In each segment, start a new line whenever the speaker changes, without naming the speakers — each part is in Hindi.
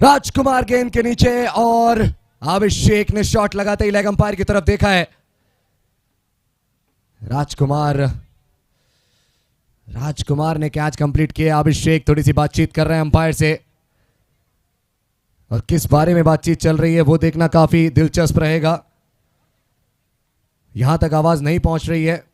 राजकुमार गेंद के नीचे और अभिषेक ने शॉट लगाते ही लेग अंपायर की तरफ देखा है। राजकुमार राजकुमार ने कैच कंप्लीट किया। अभिषेक थोड़ी सी बातचीत कर रहे हैं अंपायर से और किस बारे में बातचीत चल रही है वो देखना काफी दिलचस्प रहेगा। यहां तक आवाज नहीं पहुंच रही है।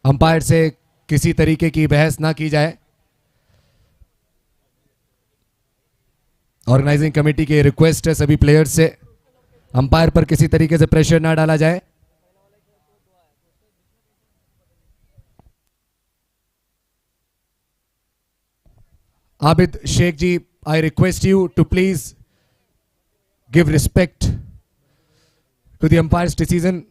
अंपायर से किसी तरीके की बहस ना की जाए। ऑर्गेनाइजिंग कमेटी की रिक्वेस्ट है सभी प्लेयर्स से, अंपायर पर किसी तरीके से प्रेशर ना डाला जाए। Abid Shaikh ji, I request you to please give respect to the umpire's decision.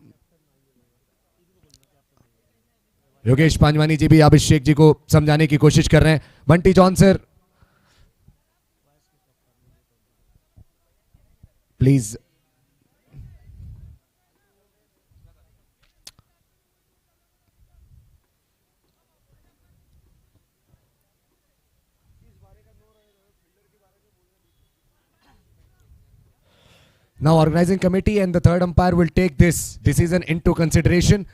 Yogesh Panjwani ji भी अभिषेक जी को समझाने की कोशिश कर रहे हैं। Bunty John sir please. Now organizing committee and the third umpire will take this decision into consideration.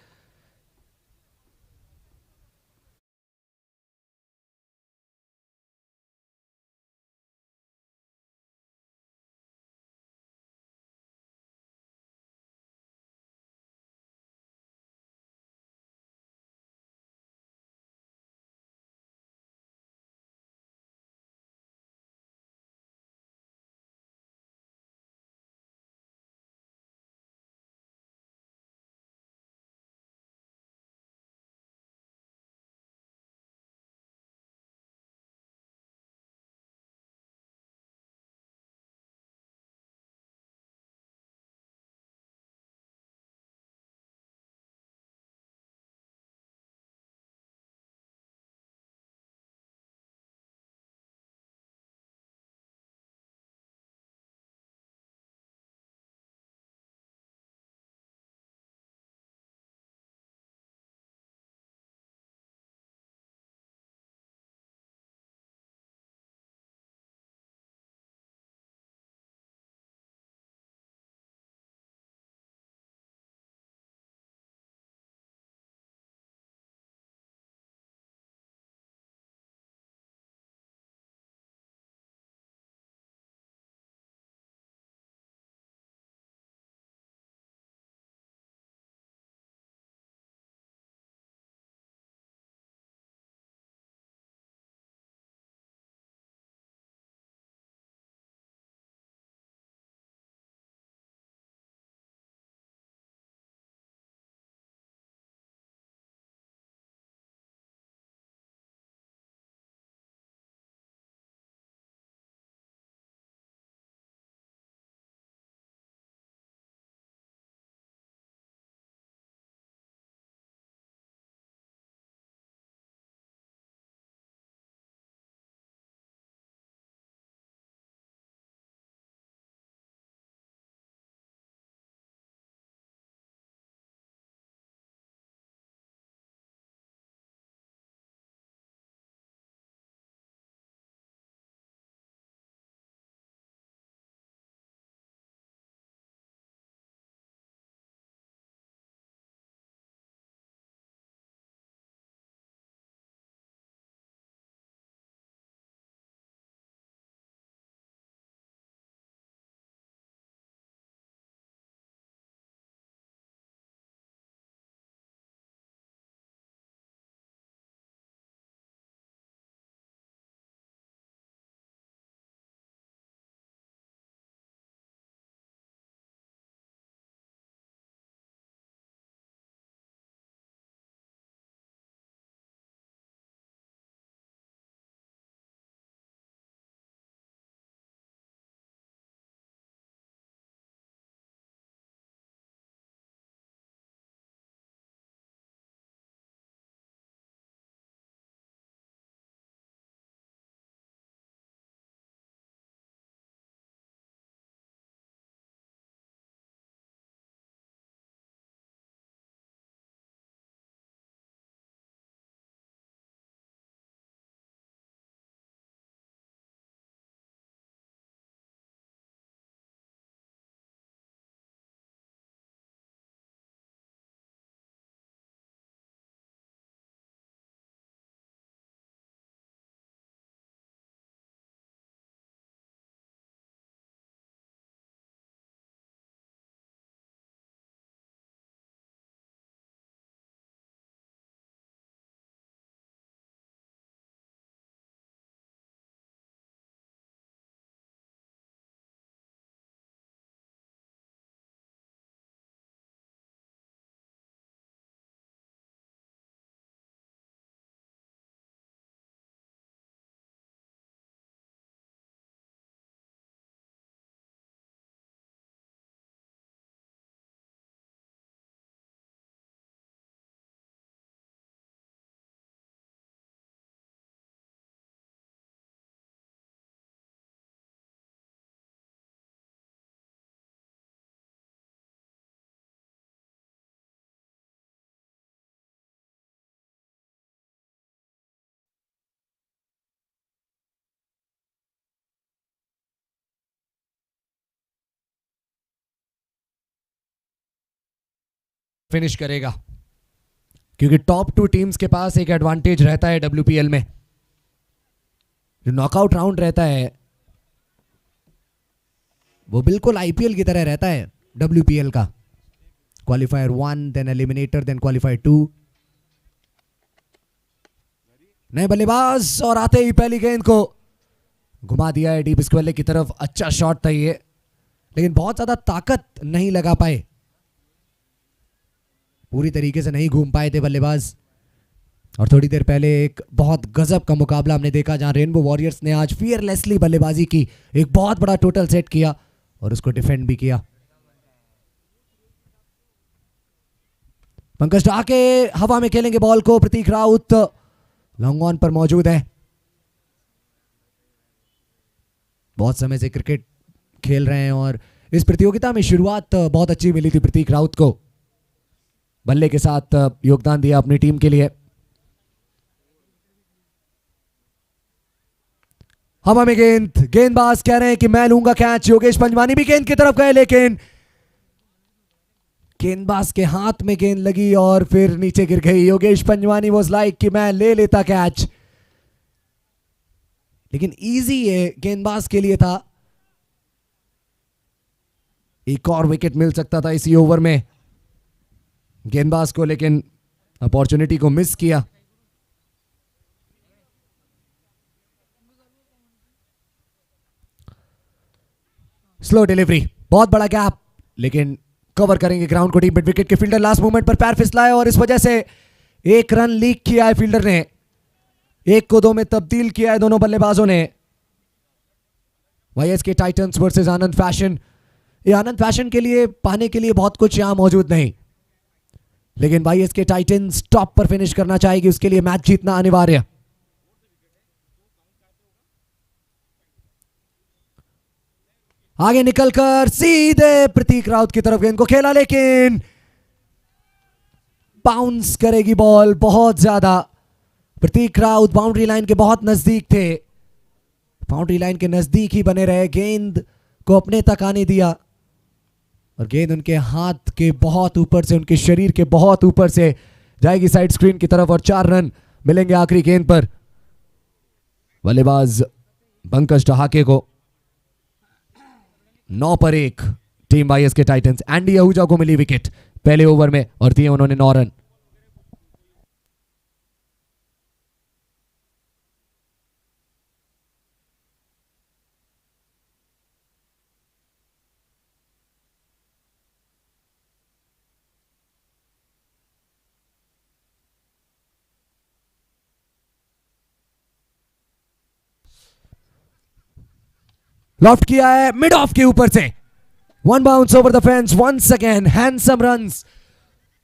Finish करेगा, क्योंकि टॉप 2 टीम्स के पास एक एडवांटेज रहता है WPL में। जो नॉकआउट राउंड रहता है वो बिल्कुल IPL की तरह रहता है WPL का। Qualifier 1, then eliminator, then qualifier 2। नए बल्लेबाज और आते ही पहली गेंद को घुमा दिया है डीप स्क्वेयर की तरफ। अच्छा शॉट था ये, लेकिन बहुत ज्यादा ताकत नहीं लगा पाए, पूरी तरीके से नहीं घूम पाए थे बल्लेबाज। और थोड़ी देर पहले एक बहुत गजब का मुकाबला हमने देखा जहां रेनबो वॉरियर्स ने आज फियरलेसली बल्लेबाजी की, एक बहुत बड़ा टोटल सेट किया और उसको डिफेंड भी किया। पंकज ढाके हवा में खेलेंगे बॉल को, प्रतीक राउत लॉन्ग ऑन पर मौजूद है। बहुत समय से क्रिकेट खेल रहे हैं और इस प्रतियोगिता में शुरुआत बहुत अच्छी मिली थी प्रतीक राउत को। बल्ले के साथ योगदान दिया अपनी टीम के लिए। हवा में गेंद, गेंदबाज कह रहे हैं कि मैं लूंगा कैच। योगेश पंजवानी भी गेंद की तरफ गए, लेकिन गेंदबाज के हाथ में गेंद लगी और फिर नीचे गिर गई। योगेश पंजवानी वाज लाइक कि मैं ले लेता कैच, लेकिन इजी ये गेंदबाज के लिए था। एक और विकेट मिल सकता था इसी ओवर में गेंदबाज को, लेकिन अपॉर्चुनिटी को मिस किया। स्लो डिलीवरी, बहुत बड़ा गैप, लेकिन कवर करेंगे ग्राउंड को डीप मिड विकेट के फील्डर। लास्ट मोमेंट पर पैर फिसलाए और इस वजह से एक रन लीक किया है फील्डर ने। 1 को 2 में तब्दील किया है दोनों बल्लेबाजों ने। YSK टाइटंस वर्सेस आनंद फैशन। ये आनंद फैशन के लिए पाने के लिए बहुत कुछ यहां मौजूद नहीं, लेकिन YSK टाइटंस टॉप पर फिनिश करना चाहेगी, उसके लिए मैच जीतना अनिवार्य। आगे निकलकर सीधे प्रतीक राउत की तरफ गेंद को खेला, लेकिन बाउंस करेगी बॉल बहुत ज्यादा। प्रतीक राउत बाउंड्री लाइन के बहुत नजदीक थे, बाउंड्री लाइन के नजदीक ही बने रहे, गेंद को अपने तक आने दिया और गेंद उनके हाथ के बहुत ऊपर से, उनके शरीर के बहुत ऊपर से जाएगी साइड स्क्रीन की तरफ और 4 रन मिलेंगे आखिरी गेंद पर बल्लेबाज पंकज ढहाके को। 9 पर 1 team YSK Titans. Andy Ahuja को मिली विकेट पहले ओवर में और दिए उन्होंने 9 रन। लॉफ्ट किया है मिड ऑफ के ऊपर से, 1 bounce over the fence. Once again handsome runs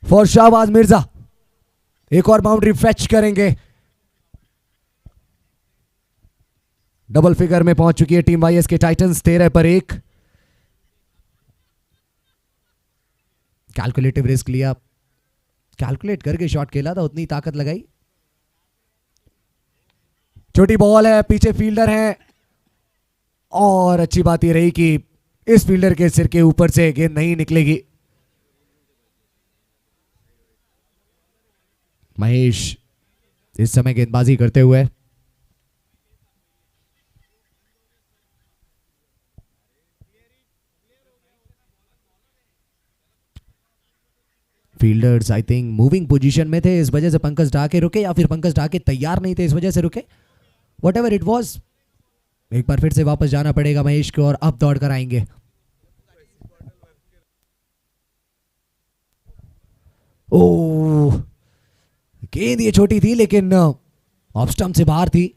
for Shahbaz Mirza. एक और बाउंड्री फेच करेंगे। डबल फिगर में पहुंच चुकी है टीम YSK टाइटंस 13 पर 1। कैलकुलेटिव रिस्क लिया, कैलकुलेट करके शॉट खेला था, उतनी ताकत लगाई। छोटी बॉल है, पीछे फील्डर है और अच्छी बात यह रही कि इस फील्डर के सिर के ऊपर से गेंद नहीं निकलेगी। महेश इस समय गेंदबाजी करते हुए, fielders I think moving position में थे, इस वजह से पंकज ढाके रुके, या फिर पंकज ढाके तैयार नहीं थे इस वजह से रुके। व्हाटएवर इट वाज, एक बार फिर से वापस जाना पड़ेगा महेश को और अब दौड़ कर आएंगे। ओह, गेंद ये छोटी थी लेकिन ऑफ स्टंप से बाहर थी,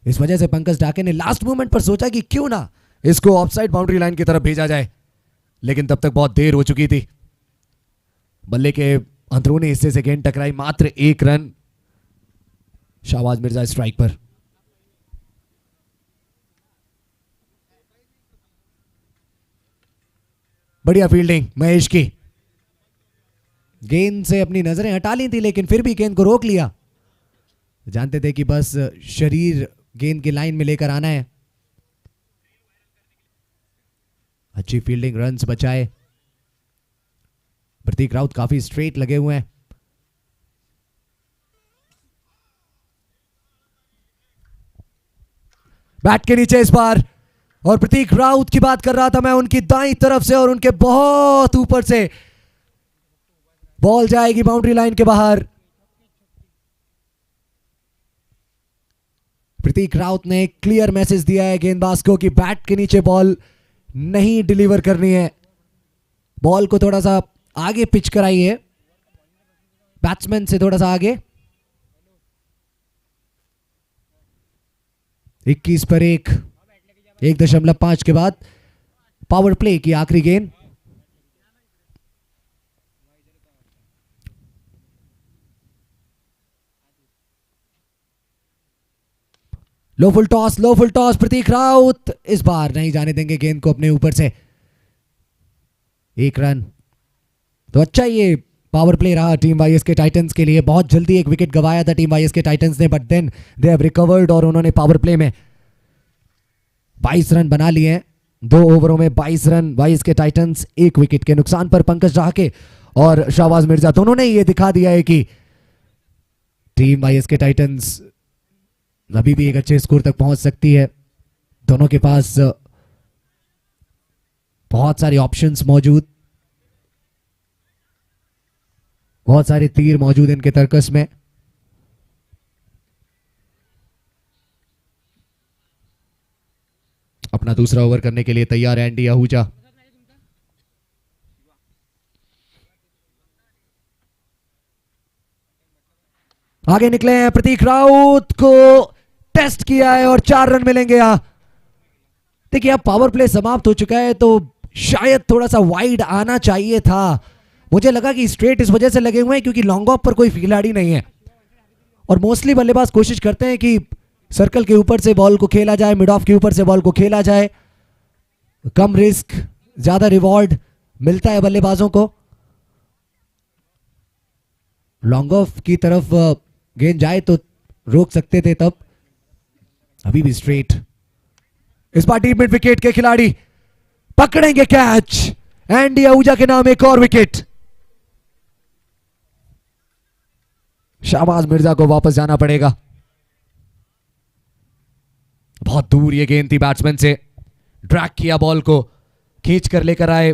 इस वजह से पंकज ढाके ने लास्ट मोमेंट पर सोचा कि क्यों ना इसको ऑफसाइड बाउंड्री लाइन की तरफ भेजा जाए, लेकिन तब तक बहुत देर हो चुकी थी। बल्ले के अंदरूनी हिस्से से गेंद टकराई, मात्र 1 रन। शाहबाज मिर्जा स्ट्राइक पर। बढ़िया फील्डिंग महेश की, गेंद से अपनी नजरें हटा ली थी लेकिन फिर भी गेंद को रोक लिया। जानते थे कि बस शरीर गेंद की लाइन में लेकर आना है। अच्छी फील्डिंग, रन्स बचाए। प्रतीक राउत काफी स्ट्रेट लगे हुए हैं। बैट के नीचे इस बार, और प्रतीक राउत की बात कर रहा था मैं, उनकी दाईं तरफ से और उनके बहुत ऊपर से बॉल जाएगी बाउंड्री लाइन के बाहर। प्रतीक राउत ने क्लियर मैसेज दिया है गेंदबाज को कि बैट के नीचे बॉल नहीं डिलीवर करनी है, बॉल को थोड़ा सा आगे पिच कराइए, बैट्समैन से थोड़ा सा आगे। 21 पर 1.5 के बाद पावर प्ले की आखिरी गेंद। लो फुल टॉस प्रतीक राउत इस बार नहीं जाने देंगे गेंद को अपने ऊपर से। 1 रन तो अच्छा ये पावर प्ले रहा टीम वाईएसके टाइटंस के लिए। बहुत जल्दी एक विकेट गवाया था टीम वाईएसके टाइटंस ने, but then they have recovered और उन्होंने पावर प्ले में 22 रन बना लिए हैं। 2 ओवरों में 22 रन वाईएसके टाइटंस 1 विकेट के नुकसान पर। पंकज रहाके और शाहबाज मिर्जा दोनों ने ये दिखा दिया है कि टीम वाईएसके टाइटंस अभी भी एक अच्छे स्कोर तक पहुंच सकती है। दोनों के पास बहुत सारे ऑप्शंस मौजूद, बहुत सारे तीर मौजूद इनके तर्कस में। अपना दूसरा ओवर करने के लिए तैयार है एंडी आहूजा। आगे निकले हैं प्रतीक राउत को टेस्ट किया है और 4 रन मिलेंगे यहां। देखिए अब पावर प्ले समाप्त हो चुका है तो शायद थोड़ा सा वाइड आना चाहिए था। मुझे लगा कि स्ट्रेट इस वजह से लगे हुए हैं क्योंकि लॉन्ग ऑफ पर कोई खिलाड़ी नहीं है और मोस्टली बल्लेबाज कोशिश करते हैं कि सर्कल के ऊपर से बॉल को खेला जाए, मिड ऑफ के ऊपर से बॉल को खेला जाए, कम रिस्क ज्यादा रिवॉर्ड मिलता है बल्लेबाजों को। लॉन्ग ऑफ की तरफ गेंद जाए तो रोक सकते थे तब। अभी भी स्ट्रेट, इस बार डीप मिड विकेट के खिलाड़ी पकड़ेंगे कैच। एंडी आहूजा के नाम एक और विकेट। शाहबाज मिर्जा को वापस जाना पड़ेगा। बहुत दूर ये गेंद थी बैट्समैन से, ड्रैग किया बॉल को, खींच कर लेकर आए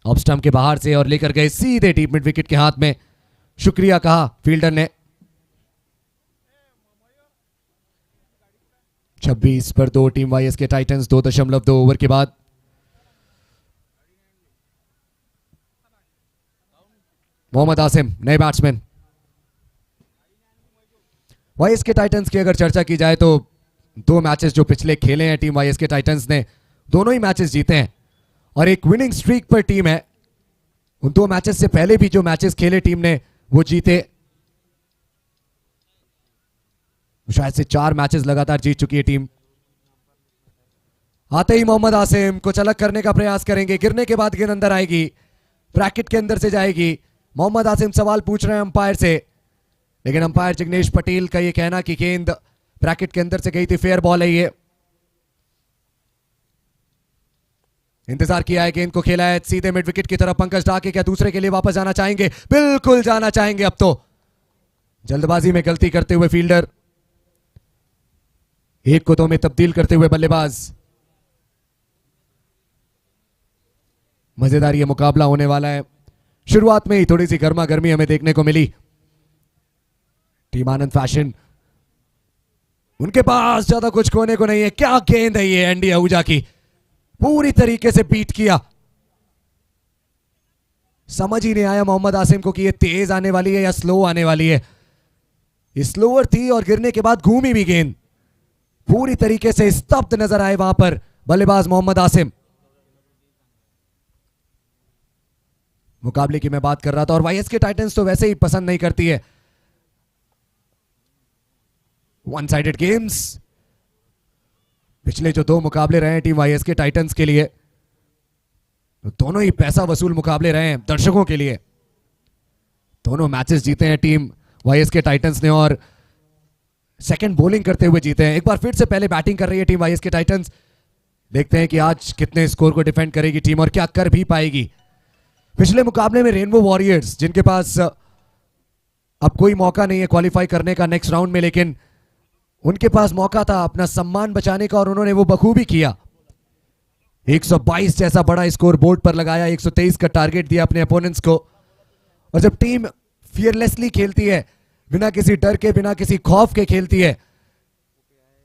ऑफ स्टंप के बाहर से और लेकर गए सीधे डीप मिड विकेट के हाथ में। शुक्रिया कहा फील्डर ने। 26 पर 2 टीम वाईएसके टाइटंस 2.2 ओवर के बाद। मोहम्मद आसिम नए बैट्समैन। वाईएसके टाइटंस की अगर चर्चा की जाए तो 2 मैचेस जो पिछले खेले हैं टीम वाईएसके टाइटंस ने, दोनों ही मैचेस जीते हैं और एक विनिंग स्ट्रीक पर टीम है। उन 2 मैचेस से पहले भी जो मैचेस खेले टीम ने वो जीते। शायद से 4 मैचेस लगातार जीत चुकी है टीम। आते ही मोहम्मद आसिम कुछ अलग करने का प्रयास करेंगे, गिरने के बाद गेंद अंदर आएगी, ब्रैकेट के अंदर से जाएगी। मोहम्मद आसिम सवाल पूछ रहे हैं अंपायर से, लेकिन अंपायर जिग्नेश पटेल का यह कहना कि गेंद ब्रैकेट के अंदर से गई थी, फेयर बॉल है ये। इंतजार किया है, गेंद को खेला है सीधे मिड विकेट की तरफ। पंकज डाके क्या दूसरे के लिए वापस जाना चाहेंगे? बिल्कुल जाना चाहेंगे। अब तो जल्दबाजी में गलती करते हुए फील्डर, 1 को 2 में तब्दील करते हुए बल्लेबाज। मजेदार ये मुकाबला होने वाला है। शुरुआत में ही थोड़ी सी गर्मा गर्मी हमें देखने को मिली। टीम आनंद फैशन, उनके पास ज्यादा कुछ खोने को नहीं है। क्या गेंद है ये एंडी आहूजा की, पूरी तरीके से बीट किया। समझ ही नहीं आया मोहम्मद आसिम को कि ये तेज आने वाली है या स्लो आने वाली है। ये स्लोअर थी और गिरने के बाद घूमी भी गेंद, पूरी तरीके से स्तब्ध नजर आए वहां पर बल्लेबाज मोहम्मद आसिम। मुकाबले की मैं बात कर रहा था और वाईएसके टाइटंस तो वैसे ही पसंद नहीं करती है वन साइडेड गेम्स। पिछले जो 2 मुकाबले रहे हैं टीम वाईएसके टाइटंस के लिए, दोनों ही पैसा वसूल मुकाबले रहे हैं दर्शकों के लिए। दोनों मैचेस जीते हैं टीम वाईएसके टाइटंस ने और सेकंड बॉलिंग करते हुए जीते हैं। एक बार फिर से पहले बैटिंग कर रही है टीम वाईएसके टाइटंस। देखते हैं कि आज कितने स्कोर को डिफेंड करेगी टीम और क्या कर भी पाएगी। पिछले मुकाबले में रेनबो वॉरियर्स, जिनके पास अब कोई मौका नहीं है क्वालिफाई करने का नेक्स्ट राउंड में, लेकिन उनके पास मौका था अपना सम्मान बचाने का और उन्होंने वो बखूबी किया। 122 जैसा बड़ा स्कोर बोर्ड पर लगाया, 123 का टारगेट दिया अपने अपोनेंट्स को। और जब टीम फियरलेसली खेलती है, बिना किसी डर के, बिना किसी खौफ के खेलती है,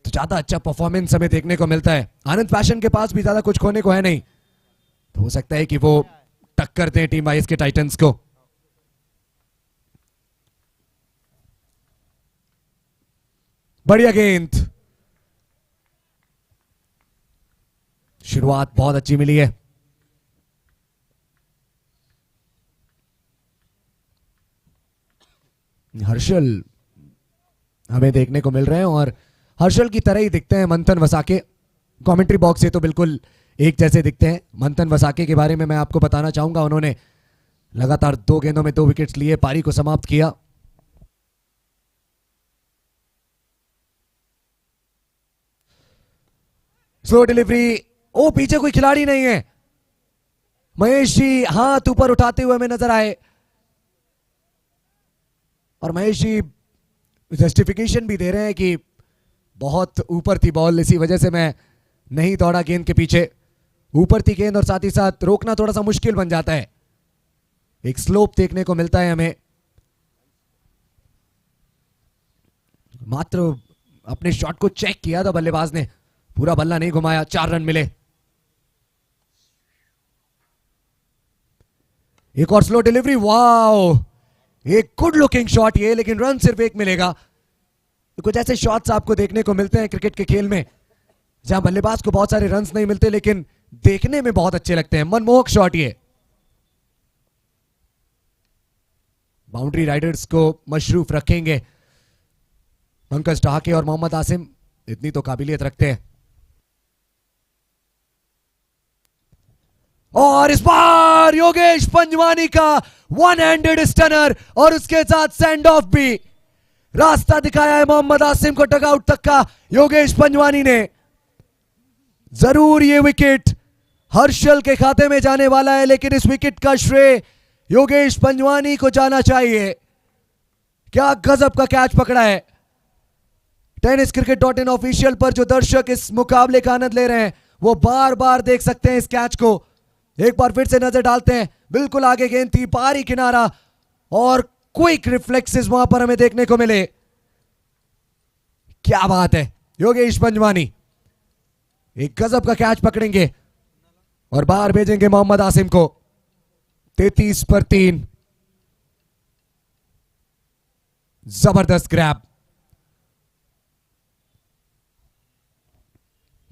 तो ज्यादा अच्छा परफॉर्मेंस हमें देखने को मिलता है। आनंद फैशन के पास भी ज्यादा कुछ खोने को है नहीं, तो हो सकता है कि वो टक्कर दें टीम आईएस के टाइटंस को। बढ़िया गेंद, शुरुआत बहुत अच्छी मिली है। हर्षल हमें देखने को मिल रहे हैं और हर्षल की तरह ही दिखते हैं मंथन वसाके। कमेंट्री बॉक्स से तो बिल्कुल एक जैसे दिखते हैं। मंथन वसाके के बारे में मैं आपको बताना चाहूंगा, उन्होंने लगातार 2 गेंदों में 2 विकेट्स लिए, पारी को समाप्त किया। स्लो डिलीवरी, ओ पीछे कोई खिलाड़ी नहीं है। महेश जी हाथ ऊपर उठाते हुए हमें नजर आए और महेश जी जस्टिफिकेशन भी दे रहे हैं कि बहुत ऊपर थी बॉल, इसी वजह से मैं नहीं दौड़ा गेंद के पीछे। ऊपर थी गेंद और साथ ही साथ रोकना थोड़ा सा मुश्किल बन जाता है। एक स्लोप देखने को मिलता है हमें। मात्र अपने शॉट को चेक किया था बल्लेबाज ने, पूरा बल्ला नहीं घुमाया। 4 रन मिले। एक और स्लो डिलीवरी, वाओ, एक गुड लुकिंग शॉट ये, लेकिन रन सिर्फ एक मिलेगा। कुछ ऐसे शॉट्स आपको देखने को मिलते हैं क्रिकेट के खेल में, जहां बल्लेबाज को बहुत सारे रन्स नहीं मिलते लेकिन देखने में बहुत अच्छे लगते हैं। मनमोहक शॉट ये। बाउंड्री राइडर्स को मशरूफ रखेंगे पंकज ढाके और मोहम्मद आसिम, इतनी तो काबिलियत रखते हैं। और इस बार योगेश पंजवानी का वन हैंडेड स्टनर और उसके साथ सेंड ऑफ भी। रास्ता दिखाया है मोहम्मद आसिम को डगआउट तक का योगेश पंजवानी ने। जरूर ये विकेट हर्षल के खाते में जाने वाला है, लेकिन इस विकेट का श्रेय योगेश पंजवानी को जाना चाहिए। क्या गजब का कैच पकड़ा है। tenniscricket.in ऑफिशियल पर जो दर्शक इस मुकाबले का आनंद ले रहे हैं, वो बार बार देख सकते हैं इस कैच को। एक बार फिर से नजर डालते हैं, बिल्कुल आगे गेंद थी, बाहरी किनारा और क्विक रिफ्लेक्सेस वहां पर हमें देखने को मिले। क्या बात है, योगेश पंजवानी एक गजब का कैच पकड़ेंगे और बाहर भेजेंगे मोहम्मद आसिम को। 33 पर 3, जबरदस्त ग्रैब।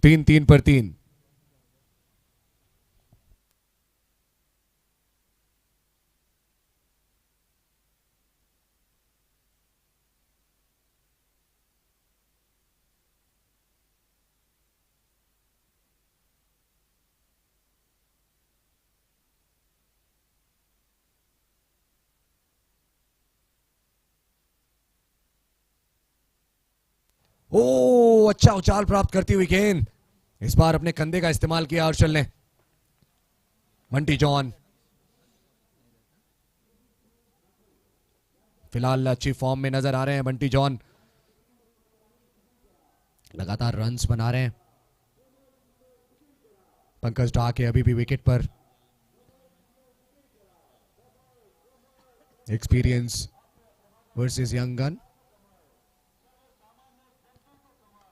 3 पर 3। ओ अच्छा उछाल प्राप्त करती हुई गेंद, इस बार अपने कंधे का इस्तेमाल किया हर्षल ने। बंटी जॉन फिलहाल अच्छी फॉर्म में नजर आ रहे हैं। बंटी जॉन लगातार रन्स बना रहे हैं। पंकज ढाके अभी भी विकेट पर। Experience versus young gun.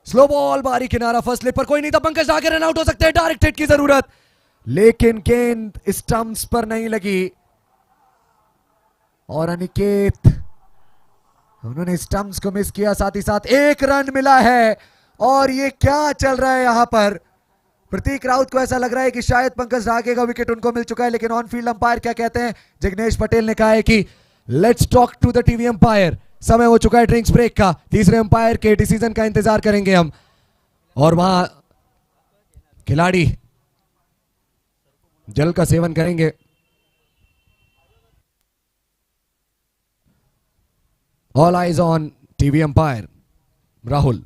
Slow ball, बारी किनारा, फर्स्ट स्लिप पर कोई नहीं था। पंकज ढाके रन आउट हो सकते हैं। डायरेक्ट हिट की जरूरत, लेकिन गेंद स्टंप्स पर नहीं लगी और अनिकेत उन्होंने स्टंप्स को मिस किया। साथ ही साथ 1 रन मिला है। और ये क्या चल रहा है यहां पर। प्रतीक राउत को ऐसा लग रहा है कि शायद पंकज ढाके का विकेट उनको मिल चुका है, लेकिन ऑन फील्ड अंपायर क्या कहते हैं। जिग्नेश पटेल ने कहा है कि let's talk to the TV umpire. समय हो चुका है ड्रिंक्स ब्रेक का। तीसरे अंपायर के डिसीजन का इंतजार करेंगे हम। और वहां खिलाड़ी जल का सेवन करेंगे। All eyes on TV umpire Rahul.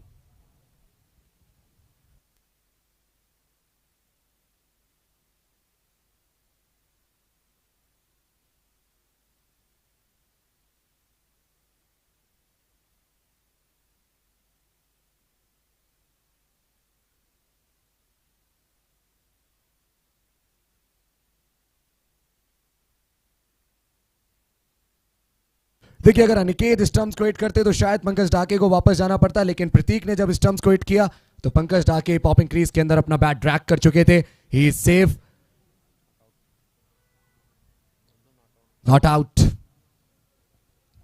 देखिए अगर अनिकेत स्टंप्स को हिट करते तो शायद पंकज ढाके को वापस जाना पड़ता, लेकिन प्रतीक ने जब स्टंप्स को हिट किया तो पंकज ढाके पॉपिंग क्रीज के अंदर अपना बैट ड्रैग कर चुके थे. He is safe, not out.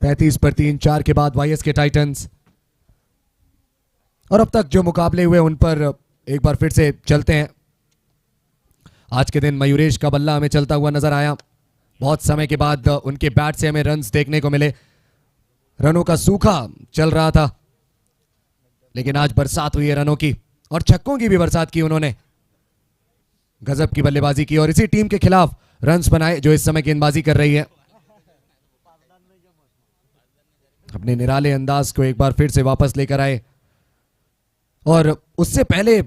35/3 4 के बाद वाईएस के टाइटंस. और अब तक जो मुकाबले हुए उन पर एक बार फिर से चलते हैं. आज के दिन मयूरेश का बल्ला हमें चलता हुआ नजर आया. बहुत समय के बाद उनके बैट से हमें रन्स देखने को मिले. रनों का सूखा चल रहा था, लेकिन आज बरसात हुई है रनों की, और छक्कों की भी बरसात की उन्होंने. गजब की बल्लेबाजी की और इसी टीम के खिलाफ रन्स बनाए जो इस समय गेंदबाजी कर रही है. अपने निराले अंदाज को एक बार फिर से वापस लेकर आए, और उससे पहले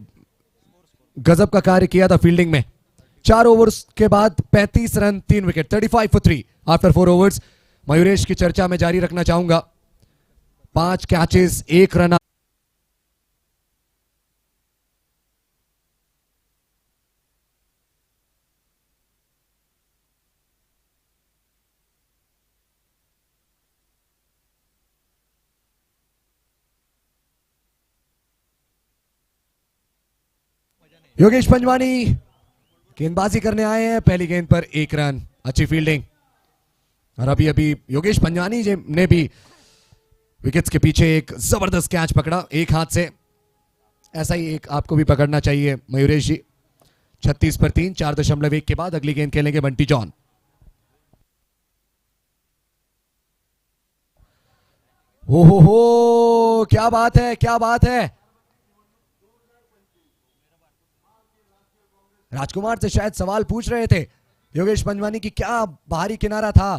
गजब का कार्य किया था फील्डिंग में. 4 ओवर्स के बाद 35 run 3 wicket, 35 for 3 after 4 overs. Mayuresh की चर्चा में जारी रखना चाहूंगा. 5 कैचेस, 1 रन. योगेश पंजवानी गेंदबाजी करने आए हैं. पहली गेंद पर 1 रन, अच्छी फील्डिंग. और अभी अभी योगेश पंजवानी ने भी विकेट्स के पीछे एक जबरदस्त कैच पकड़ा एक हाथ से. ऐसा ही एक आपको भी पकड़ना चाहिए मयूरेश जी. 36/3 4.1 के बाद अगली गेंद खेलेंगे बंटी जॉन. हो क्या बात है, क्या बात है. राजकुमार से शायद सवाल पूछ रहे थे योगेश पंजवानी की, क्या बाहरी किनारा था,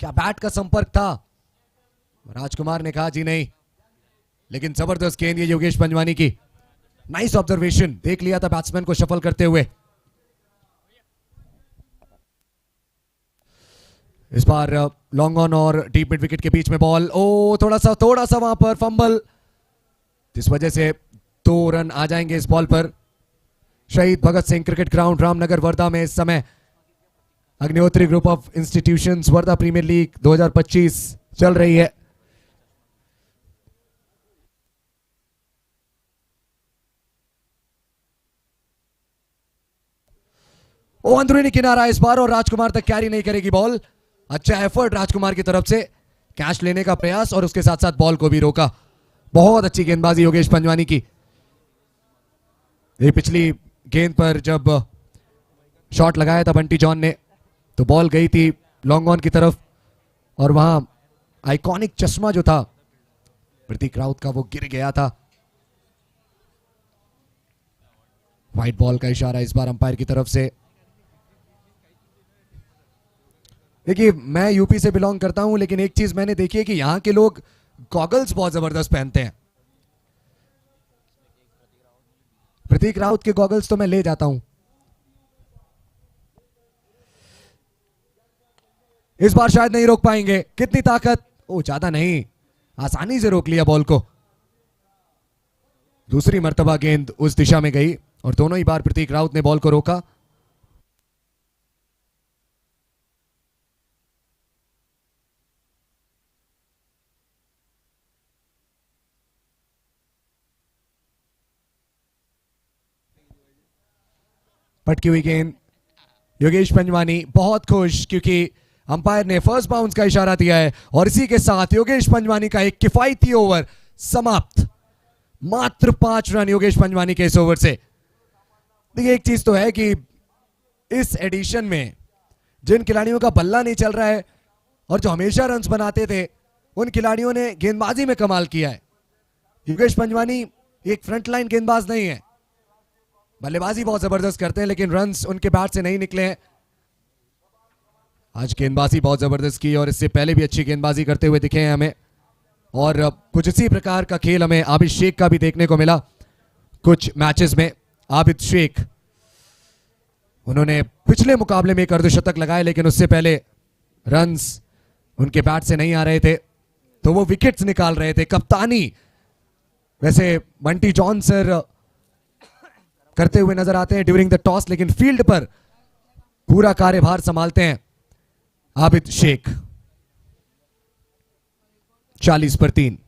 क्या बैट का संपर्क था. राजकुमार ने कहा जी नहीं, लेकिन जबरदस्त गेंद ये योगेश पंजवानी की. नाइस ऑब्जर्वेशन, देख लिया था बैट्समैन को शफल करते हुए. इस बार लॉन्ग ऑन और डीप मिड विकेट के बीच में बॉल. ओ थोड़ा सा वहां पर फंबल, इस वजह से 2 रन आ जाएंगे इस बॉल पर. शहीद भगत सिंह क्रिकेट ग्राउंड रामनगर वर्धा में इस समय Agnihotri group of institutions Wardha premier league 2025 चल रही है. ओ अंदरूनी किनारा इस बार, और राजकुमार तक कैरी नहीं करेगी बॉल. अच्छा एफर्ट राजकुमार की तरफ से, कैच लेने का प्रयास और उसके साथ साथ बॉल को भी रोका. बहुत अच्छी गेंदबाजी योगेश पंजवानी की. ये पिछली गेंद पर जब शॉट लगाया था बंटी जॉन ने तो बॉल गई थी लॉन्ग ऑन की तरफ, और वहां आइकॉनिक चश्मा जो था प्रतीक राउत का वो गिर गया था. व्हाइट बॉल का इशारा इस बार अंपायर की तरफ से. देखिए मैं यूपी से बिलोंग करता हूं, लेकिन एक चीज मैंने देखी है कि यहां के लोग गॉगल्स बहुत जबरदस्त पहनते हैं. प्रतीक राउत के गॉगल्स तो मैं ले जाता हूं. इस बार शायद नहीं रोक पाएंगे. कितनी ताकत, ओ ज्यादा नहीं, आसानी से रोक लिया बॉल को. दूसरी मर्तबा गेंद उस दिशा में गई और दोनों ही बार प्रतीक राउत ने बॉल को रोका. पटकी हुई गेंद. योगेश पंजवानी बहुत खुश क्योंकि अंपायर ने फर्स्ट बाउंस का इशारा दिया है, और इसी के साथ योगेश पंजवानी का एक किफायती ओवर समाप्त. मात्र 5 रन योगेश पंजवानी के इस ओवर से. देखिए एक चीज तो है कि इस एडिशन में जिन खिलाड़ियों का बल्ला नहीं चल रहा है और जो हमेशा रन्स बनाते थे, उन खिलाड़ियों ने गेंदबाजी में कमाल किया है. योगेश पंजवानी एक फ्रंटलाइन गेंदबाज नहीं है, बल्लेबाजी बहुत जबरदस्त करते हैं, लेकिन रन्स उनके बैट से नहीं निकले हैं. आज गेंदबाजी बहुत जबरदस्त की और इससे पहले भी अच्छी गेंदबाजी करते हुए दिखे हैं हमें. और कुछ इसी प्रकार का खेल हमें आबिद शेख का भी देखने को मिला कुछ मैचेस में. आबिद शेख, उन्होंने पिछले मुकाबले में एक अर्धशतक लगाए, लेकिन उससे पहले रन्स उनके बैट से नहीं आ रहे थे तो वो विकेट्स निकाल रहे थे. कप्तानी वैसे बंटी जॉन सर करते हुए नजर आते हैं ड्यूरिंग द टॉस, लेकिन फील्ड पर पूरा कार्यभार संभालते हैं आबिद शेख. 40 पर 3।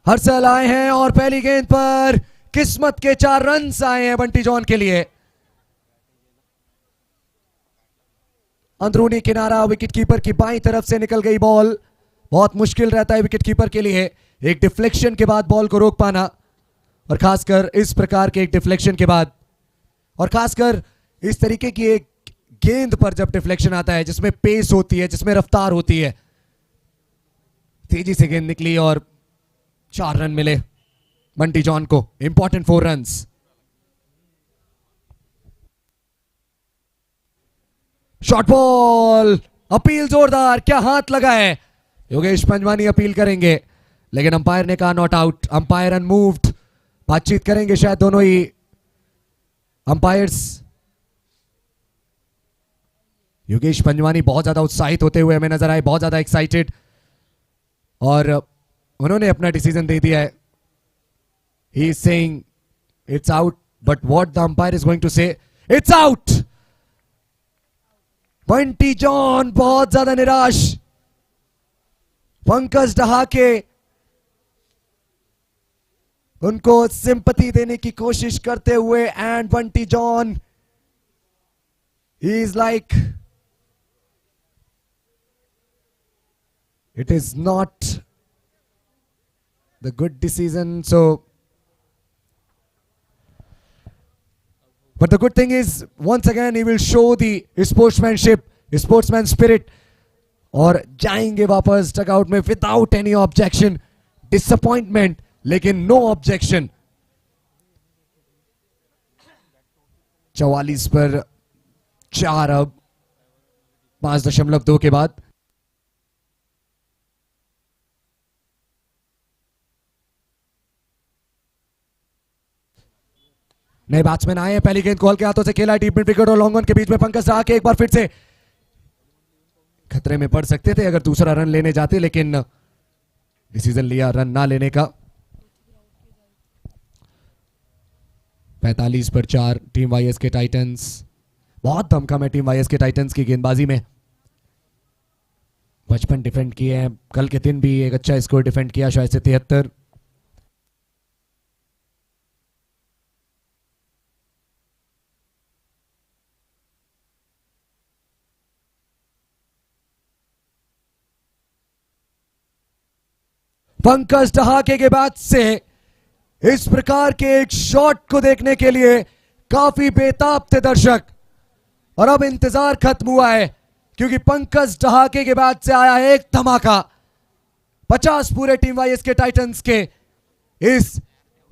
हर्षल आए हैं और पहली गेंद पर किस्मत के 4 रन आए हैं बंटी जॉन के लिए। अंदरूनी किनारा, विकेट कीपर की बाईं तरफ से निकल गई बॉल। बहुत मुश्किल रहता है विकेट कीपर के लिए एक डिफ्लेक्शन के बाद बॉल को रोक पाना, और खासकर इस प्रकार के एक डिफ्लेक्शन के बाद, और खासकर इस तरीके की एक गेंद पर जब डिफ्लेक्शन आता है जिसमें पेस होती है, जिसमें रफ्तार होती है। तेजी से गेंद निकली और 4 रन मिले बंटी जॉन को। Important 4 runs. Short ball, appeal जोरदार, क्या हाथ लगा है। योगेश पंजवानी अपील करेंगे लेकिन अंपायर ने कहा नॉट आउट। Umpire unmoved. बातचीत करेंगे शायद दोनों ही अंपायर्स। योगेश पंजवानी बहुत ज्यादा उत्साहित होते हुए हमें नजर आए, बहुत ज्यादा एक्साइटेड, और उन्होंने अपना डिसीजन दे दिया है। He is saying it's out, but what the umpire is going to say, it's out. Bunty John बहुत ज्यादा निराश। पंकज डहाके उनको सिंपैथी देने की कोशिश करते हुए, and Bunty John he is like it is not the good decision. So but the good thing is once again he will show the sportsmanship, sportsman spirit, और जाएंगे वापस डगआउट में विदाउट एनी ऑब्जेक्शन। डिसअपॉइंटमेंट लेकिन नो ऑब्जेक्शन। 44 पर 4 अब 5.2 के बाद। नए बैट्समैन आए हैं। पहली गेंद कॉल के हाथों से खेला डीप मिड विकेट और लॉन्ग ऑन के बीच में पंकज डहाके एक बार फिर से खतरे में पड़ सकते थे अगर दूसरा रन लेने जाते, लेकिन डिसीजन लिया रन ना लेने का। 45 पर 4 टीम वाईएस के टाइटंस। बहुत दमखम है टीम वाईएस के टाइटंस की गेंदबाजी में। 55 डिफेंड किए हैं, कल के दिन भी एक अच्छा स्कोर डिफेंड किया, शायद से 73। पंकज डहाके के बाद से इस प्रकार के एक शॉट को देखने के लिए काफी बेताब थे दर्शक, और अब इंतजार खत्म हुआ है क्योंकि पंकज डहाके के बाद से आया एक धमाका। 50 पूरे टीम वाईएस के टाइटंस के इस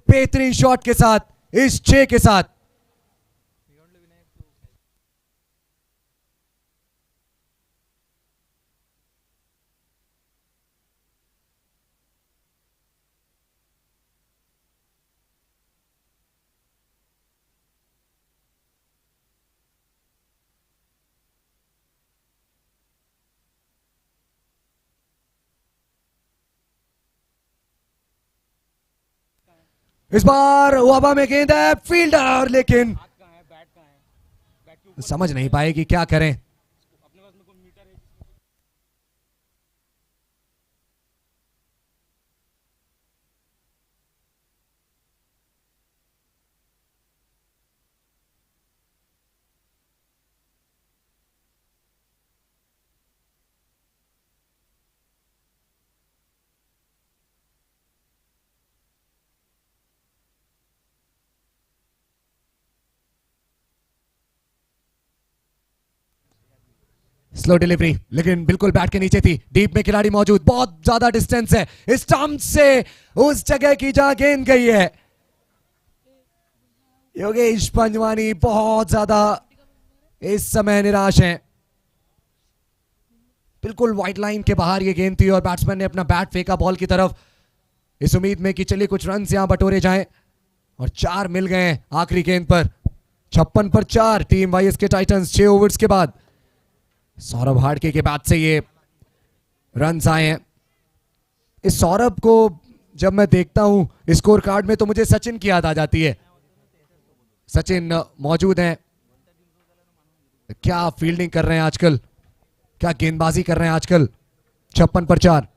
बेहतरीन शॉट के साथ, इस 6 के साथ। इस बार हवा में गेंद है, फील्डर लेकिन समझ नहीं पाए कि क्या करें। स्लो डिलीवरी लेकिन बिल्कुल बैट के नीचे थी, डीप में खिलाड़ी मौजूद, बहुत ज्यादा डिस्टेंस है स्टंप से उस जगह की जहां गेंद गई है। योगेश पंजवानी बहुत ज्यादा इस समय निराश हैं। बिल्कुल व्हाइट लाइन के बाहर ये गेंद थी और बैट्समैन ने अपना बैट फेंका बॉल की तरफ, इस उम्मीद में कि चलिए कुछ रन यहां बटोरे जाएं, और 4 मिल गए आखिरी गेंद पर। 56 पर 4 टीम वाईएस के टाइटंस 6 ओवर्स के बाद। सौरभ हाड़के के बाद से ये रन आए हैं। इस सौरभ को जब मैं देखता हूं स्कोर कार्ड में तो मुझे सचिन की याद आ जाती है। सचिन मौजूद हैं, क्या फील्डिंग कर रहे हैं आजकल। क्या गेंदबाजी कर रहे हैं आजकल। 56 पर 4।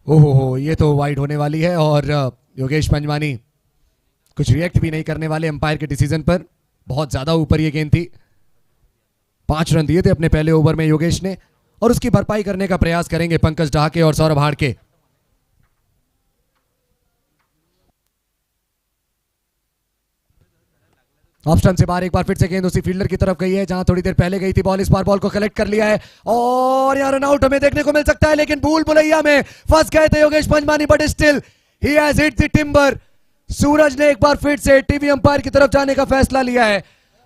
ओहो, ये तो वाइड होने वाली है और योगेश पंजवानी कुछ रिएक्ट भी नहीं करने वाले अंपायर के डिसीजन पर। बहुत ज्यादा ऊपर ये गेंद थी। 5 रन दिए थे अपने पहले ओवर में योगेश ने और उसकी भरपाई करने का प्रयास करेंगे पंकज ढाके और सौरभ हाड़के। ऑफ स्टंप से बाहर एक बार फिर से गेंद उसी फील्डर की तरफ गई है जहां थोड़ी देर पहले गई थी बॉल। इस बार बॉल को कलेक्ट कर लिया है और यहां रन आउट हमें देखने को मिल सकता है, लेकिन भूल भुलैया में फंस गए थे Yogesh Panjwani, but still he has hit the timber. Suraj ने एक बार फिर से टीवी अंपायर की तरफ जाने का फैसला लिया है।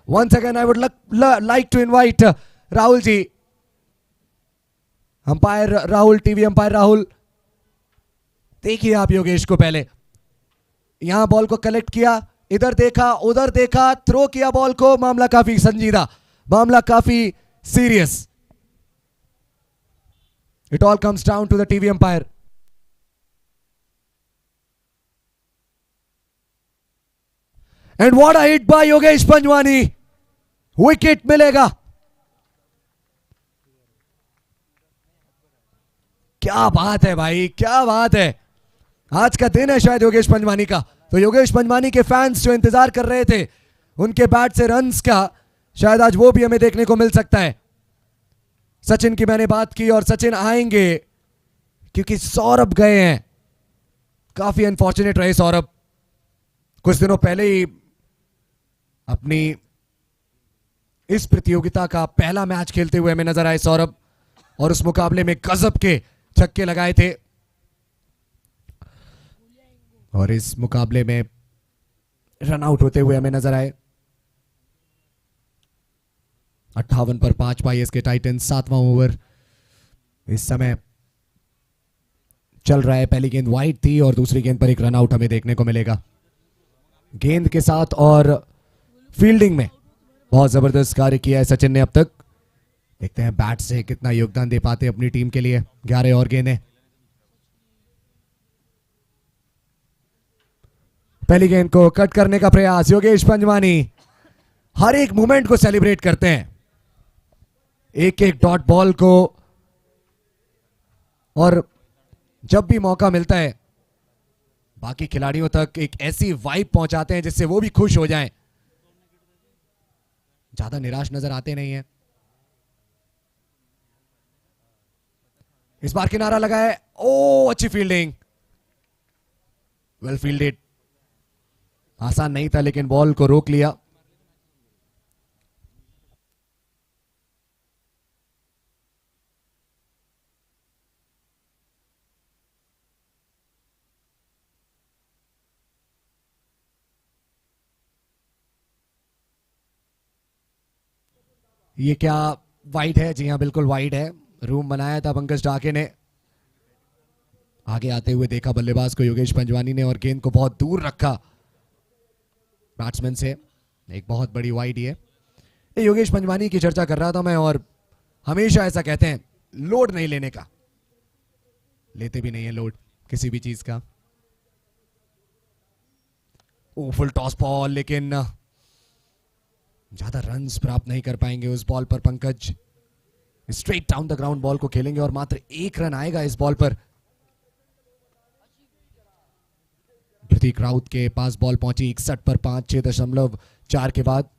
Once again I would like to invite Rahul ji, umpire Rahul, TV umpire Rahul. देखिए आप योगेश को पहले यहां बॉल को कलेक्ट किया, इधर देखा उधर देखा, थ्रो किया बॉल को। मामला काफी संजीदा, मामला काफी serious. It all comes down to the TV umpire. And what a hit by Yogesh Panjwani. Wicket मिलेगा। क्या बात है भाई, क्या बात है। आज का दिन है शायद योगेश पंजवानी का। तो योगेश पंजवानी के फैंस जो इंतजार कर रहे थे उनके बैट से रन्स का, शायद आज वो भी हमें देखने को मिल सकता है। सचिन की मैंने बात की और सचिन आएंगे क्योंकि सौरभ गए हैं। काफी अनफॉर्चुनेट रहे सौरभ। कुछ दिनों पहले ही अपनी इस प्रतियोगिता का पहला मैच खेलते हुए हमें नजर आए सौरभ और उस मुकाबले में गजब के छक्के लगाए थे और इस मुकाबले में रन आउट होते हुए हमें नजर आए। 58 पर 5 पाई इसके टाइटंस। 7वां ओवर इस समय चल रहा है। पहली गेंद वाइड थी और दूसरी गेंद पर एक रन आउट हमें देखने को मिलेगा। गेंद के साथ और फील्डिंग में बहुत जबरदस्त कार्य किया है सचिन ने अब तक। देखते हैं बैट से कितना योगदान दे पाते अपनी टीम के लिए। 11 और गेंदें। पहली गेंद को कट करने का प्रयास। योगेश पंजवानी हर एक मूवमेंट को सेलिब्रेट करते हैं, एक एक डॉट बॉल को, और जब भी मौका मिलता है बाकी खिलाड़ियों तक एक ऐसी वाइब पहुंचाते हैं जिससे वो भी खुश हो जाएं। ज्यादा निराश नजर आते नहीं है। इस बार किनारा लगा है। ओ अच्छी फील्डिंग, वेल फील्डेड। आसान नहीं था लेकिन बॉल को रोक लिया। ये क्या वाइड है? जी हां बिल्कुल वाइड है। रूम बनाया था पंकज ढाके ने। आगे आते हुए देखा बल्लेबाज को योगेश पंजवानी ने और गेंद को बहुत दूर रखा बैट्समैन से। एक बहुत बड़ी वाइड है। ये योगेश पंजवानी की चर्चा कर रहा था मैं, और हमेशा ऐसा कहते हैं लोड नहीं लेने का। लेते भी नहीं है लोड किसी भी चीज का। ओ फुल टॉस बॉल, लेकिन ज्यादा रन्स प्राप्त नहीं कर पाएंगे उस बॉल पर Pankaj. Straight down the ground ball को खेलेंगे और मात्र 1 रन आएगा इस बॉल पर। प्रतीक राउत के पास बॉल पहुंची 61 पर 5, 6.4 के बाद।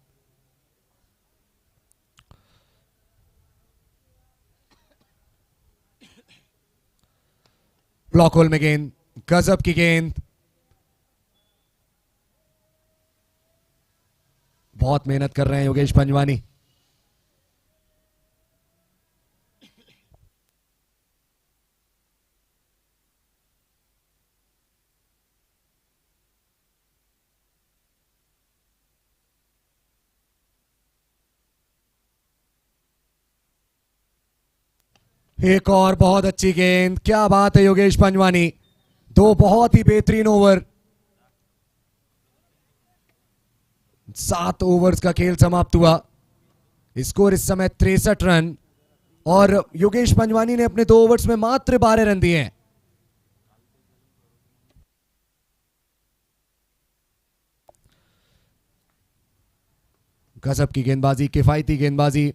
ब्लॉक होल में गेंद, गजब की गेंद। बहुत मेहनत कर रहे हैं योगेश पंजवानी। एक और बहुत अच्छी गेंद। क्या बात है योगेश पंजवानी। 2 बहुत ही बेहतरीन ओवर। 7 ओवर्स का खेल समाप्त हुआ। स्कोर इस समय 63 रन और योगेश पंजवानी ने अपने 2 ओवर्स में मात्र 12 रन दिए हैं। गजब की गेंदबाजी, किफायती गेंदबाजी।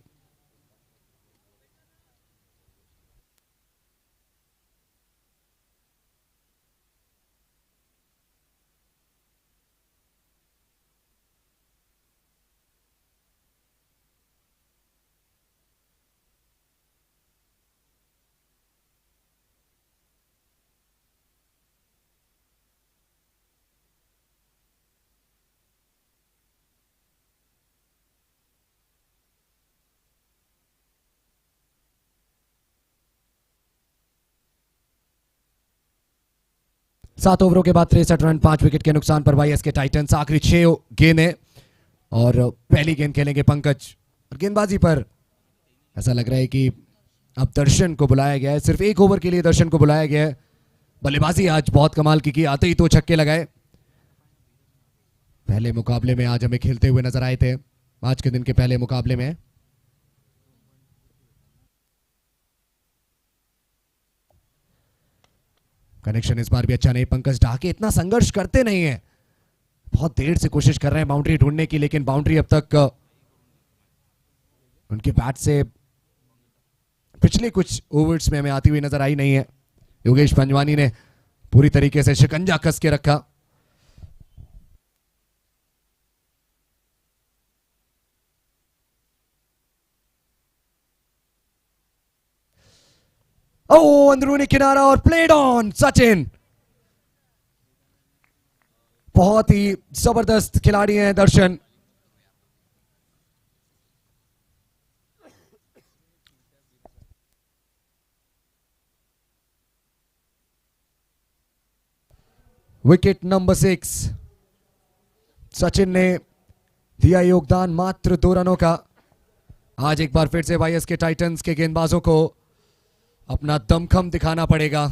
सात ओवरों के बाद 63 रन, 5 विकेट के नुकसान पर वाईएसके टाइटंस। आखिरी 6 गेंदें और पहली गेंद खेलेंगे पंकज। और गेंदबाजी पर ऐसा लग रहा है कि अब दर्शन को बुलाया गया है, सिर्फ 1 ओवर के लिए दर्शन को बुलाया गया है। बल्लेबाजी आज बहुत कमाल की आते ही 2 छक्के लगाए। पहले मुकाबले में आज हमें खेलते हुए नजर आए थे, आज के दिन के पहले मुकाबले में। कनेक्शन इस बार भी अच्छा नहीं। पंकज ढाके इतना संघर्ष करते नहीं है, बहुत देर से कोशिश कर रहे हैं बाउंड्री ढूंढने की, लेकिन बाउंड्री अब तक उनके बैट से पिछले कुछ ओवर्स में हमें आती हुई नजर आई नहीं है। योगेश पंजवानी ने पूरी तरीके से शिकंजा कस के रखा। ओ अंदरूनी किनारा और प्लेड ऑन सचिन। बहुत ही जबरदस्त खिलाड़ी हैं दर्शन। Wicket number 6। सचिन ने दिया योगदान मात्र 2 रनों का। आज एक बार फिर से वाईएसके टाइटंस के गेंदबाजों को अपना दमखम दिखाना पड़ेगा।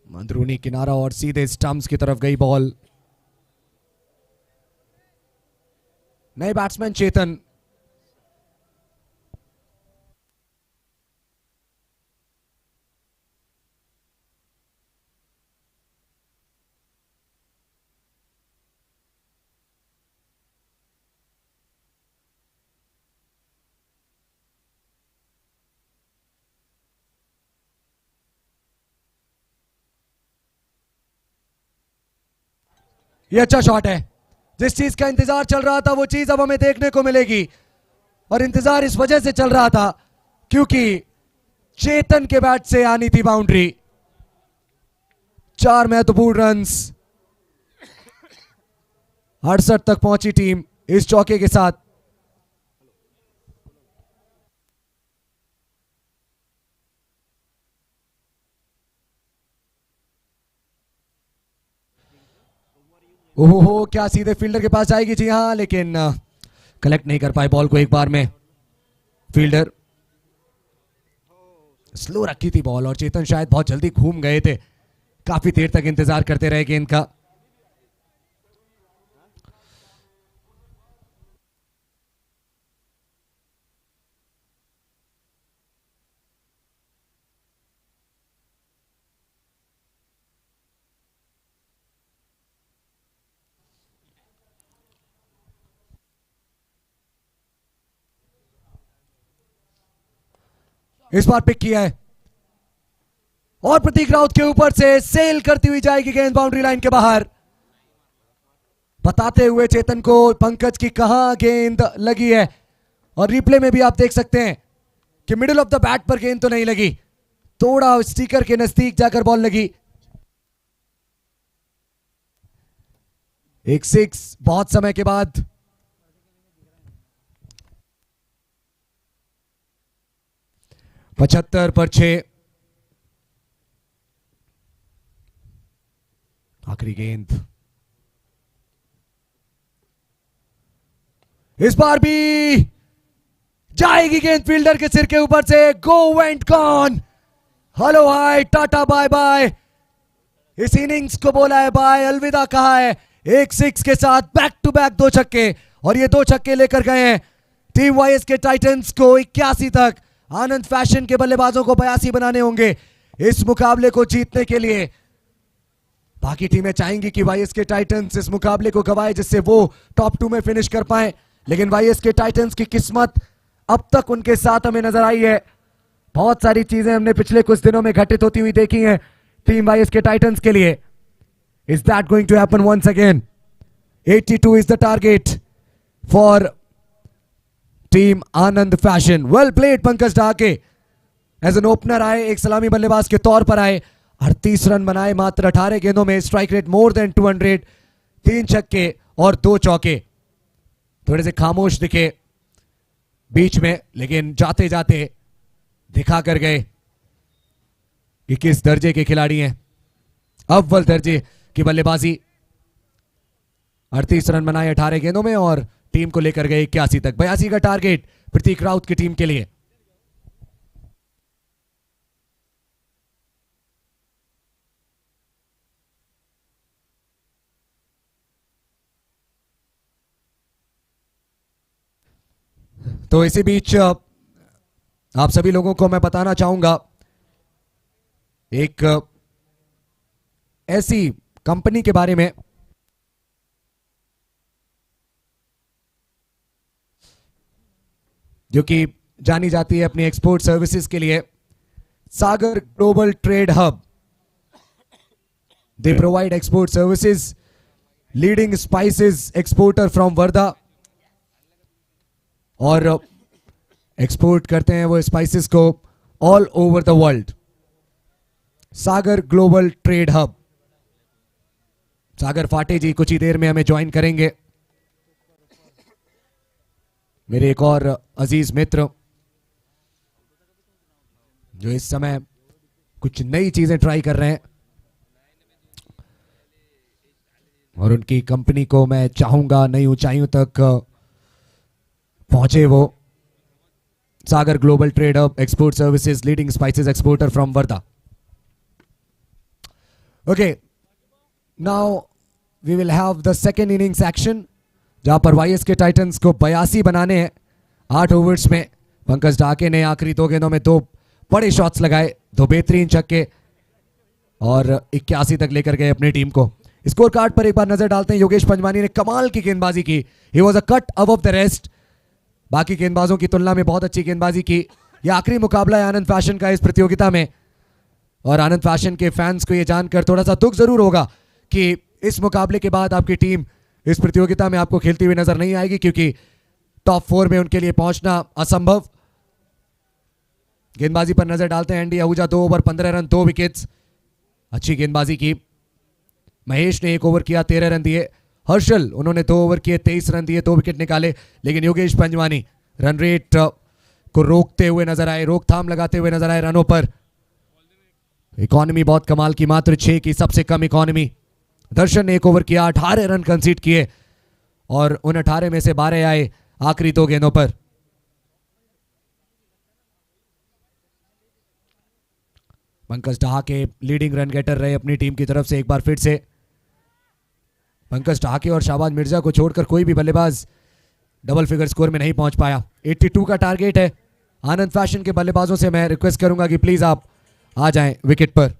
अंदरूनी किनारा और सीधे स्टंप्स की तरफ गई बॉल। नए बैट्समैन चेतन। ये अच्छा शॉट है। जिस चीज का इंतजार चल रहा था वो चीज अब हमें देखने को मिलेगी। और इंतजार इस वजह से चल रहा था क्योंकि चेतन के बैट से आनी थी बाउंड्री। 4 महत्वपूर्ण रन्स। 68 तक पहुंची टीम इस चौके के साथ। ओहो, क्या सीधे फील्डर के पास जाएगी? जी हां, लेकिन कलेक्ट नहीं कर पाए बॉल को एक बार में फील्डर। स्लो रखी थी बॉल और चेतन शायद बहुत जल्दी घूम गए थे। काफी देर तक इंतजार करते रहे गेंद का। इस बार पिक किया है और प्रतीक राउत के ऊपर से सेल करती हुई जाएगी गेंद बाउंड्री लाइन के बाहर। बताते हुए चेतन को पंकज की कहां गेंद लगी है। और रिप्ले में भी आप देख सकते हैं कि मिडिल ऑफ द बैट पर गेंद तो नहीं लगी, थोड़ा स्टिकर के नजदीक जाकर बॉल लगी। एक 6 बहुत समय के बाद। पचहत्तर पर 6। आखिरी गेंद। इस बार भी जाएगी गेंद फील्डर के सिर के ऊपर से। Go went gone. Hello hi tata bye bye. इस इनिंग्स को बोला है बाय, अलविदा कहा है। एक 6 के साथ बैक टू बैक 2 छक्के और ये 2 छक्के लेकर गए हैं टीम वाईएसके टाइटंस को 81 तक। आनंद फैशन के बल्लेबाजों को 82 बनाने होंगे इस मुकाबले को जीतने के लिए। बाकी टीमें चाहेंगी कि वाईएसके टाइटंस इस मुकाबले को गवाए जिससे वो टॉप 2 में फिनिश कर पाए, लेकिन वाईएसके टाइटंस की किस्मत अब तक उनके साथ हमें नजर आई है। बहुत सारी चीजें हमने पिछले कुछ दिनों में घटित होती हुई देखी हैं टीम वाईएसके टाइटंस के लिए। Is that going to happen once again? 82 is the target for team Anand fashion. Well played Pankaj Dhake, as an opener आए, एक सलामी बल्लेबाज के तौर पर आए, 38 रन बनाए मात्र 18 गेंदों में, स्ट्राइक रेट मोर देन 200, 3 छक्के और 2 चौके। थोड़े से खामोश दिखे बीच में, लेकिन जाते जाते दिखा कर गए कि किस दर्जे के खिलाड़ी हैं। अव्वल दर्जे की बल्लेबाजी, 38 रन बनाए 18 गेंदों में और टीम को लेकर गए 81 तक। 82 का टारगेट प्रतीक राउत की टीम के लिए। तो इसी बीच आप सभी लोगों को मैं बताना चाहूंगा एक ऐसी कंपनी के बारे में जो कि जानी जाती है अपनी एक्सपोर्ट सर्विसेज के लिए, Sagar global trade hub. They provide export services, leading spices exporter from Wardha, और एक्सपोर्ट करते हैं वो स्पाइसेस को all over the world. Sagar global trade hub. Sagar Phate ji कुछ ही देर में हमें ज्वाइन करेंगे, मेरे एक और अजीज मित्र जो इस समय कुछ नई चीजें ट्राई कर रहे हैं, और उनकी कंपनी को मैं चाहूंगा नई ऊंचाइयों तक पहुंचे वो। Sagar global trade hub, export services, leading spices exporter from Wardha. Okay, now we will have the second innings action, जहां पर वाईएसके टाइटंस को 82 बनाने हैं 8 ओवर्स में। पंकज ढाके ने आखिरी 2 गेंदों में 2 बड़े शॉट्स लगाए, 2 बेहतरीन छक्के, और 81 तक लेकर गए अपनी टीम को। स्कोर कार्ड पर एक बार नजर डालते हैं। योगेश पंजवानी ने कमाल की गेंदबाजी की, he was a cut above the rest. बाकी गेंदबाजों की तुलना में बहुत अच्छी गेंदबाजी की। यह आखिरी मुकाबला है आनंद फैशन का इस प्रतियोगिता में, और आनंद फैशन के फैंस को यह जानकर थोड़ा सा दुख जरूर होगा कि इस मुकाबले के बाद आपकी टीम इस प्रतियोगिता में आपको खेलती हुई नजर नहीं आएगी, क्योंकि टॉप 4 में उनके लिए पहुंचना असंभव। गेंदबाजी पर नजर डालते हैं। Andy Ahuja 2 over 15 run 2 wickets, अच्छी गेंदबाजी की। महेश ने 1 ओवर किया 13 रन दिए। हर्षल, उन्होंने 2 ओवर किए 23 रन दिए, 2 विकेट निकाले। लेकिन योगेश पंजवानी रन रेट को रोकते हुए नजर आए, रोकथाम लगाते हुए नजर आए रनों पर। इकॉनमी बहुत कमाल की, मात्र 6 की सबसे कम इकॉनमी। दर्शन ने 1 ओवर किया, 18 रन कंसीड किए, और उन 18 में से 12 आए आखिरी 2 गेंदों पर। पंकज ढाके लीडिंग रन गेटर रहे अपनी टीम की तरफ से। एक बार फिर से पंकज ढाके और शाहबाज मिर्जा को छोड़कर कोई भी बल्लेबाज डबल फिगर स्कोर में नहीं पहुंच पाया। 82 का टारगेट है। आनंद फैशन के बल्लेबाजों से मैं रिक्वेस्ट करूंगा कि प्लीज आप आ जाएं विकेट पर।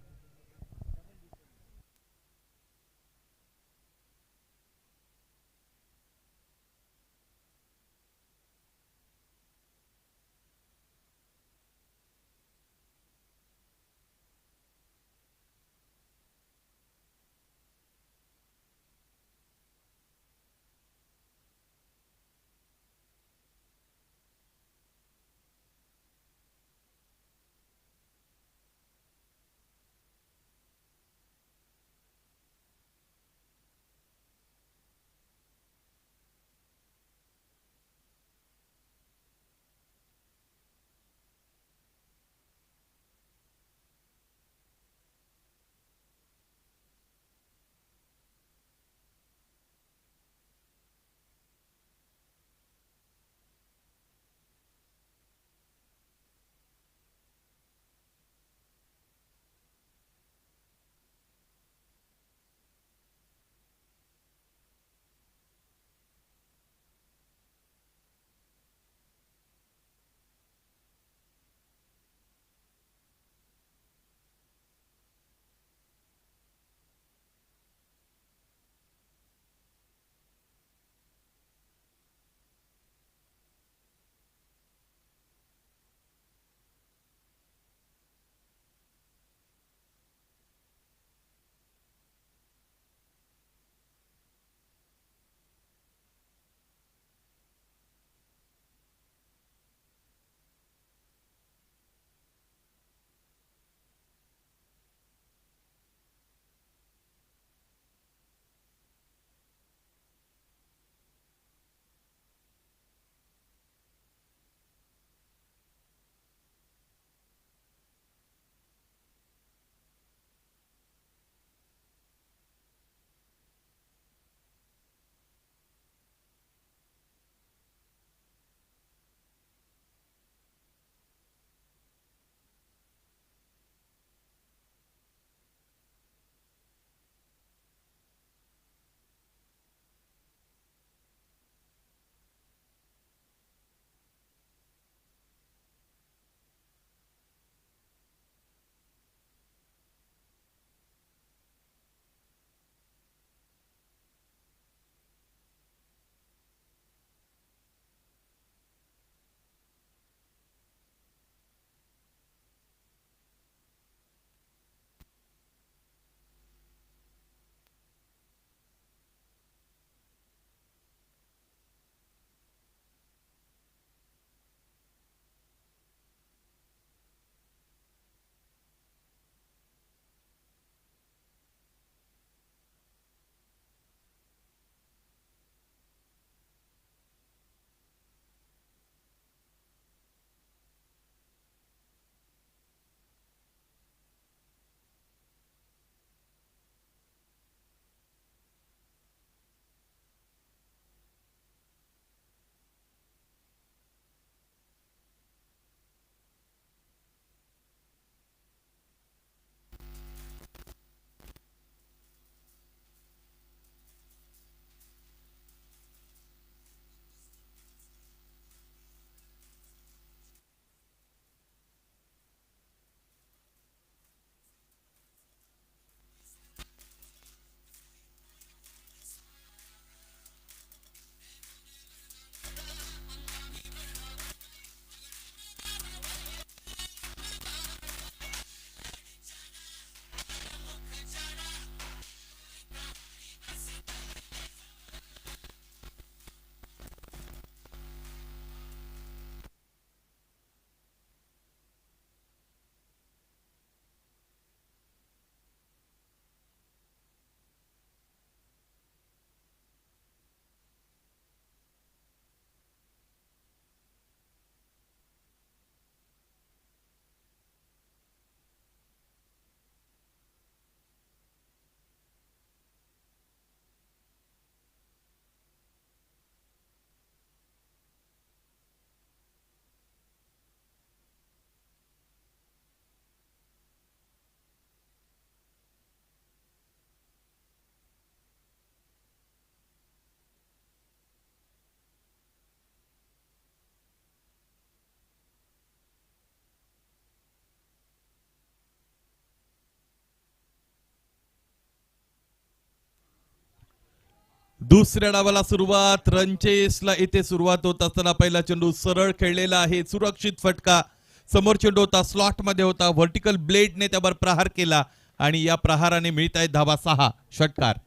दुसऱ्या डावाला सुरुवात, रनचेसला इथे सुरुवात होत असताना पहिला चेंडू सरळ खेळलेला आहे, सुरक्षित फटका. समोर चेंडू होता, स्लॉट मध्ये होता, व्हर्टिकल ब्लेडने त्यावर प्रहार केला आणि या प्रहाराने मिळत आहेत धावा 6. षटकार.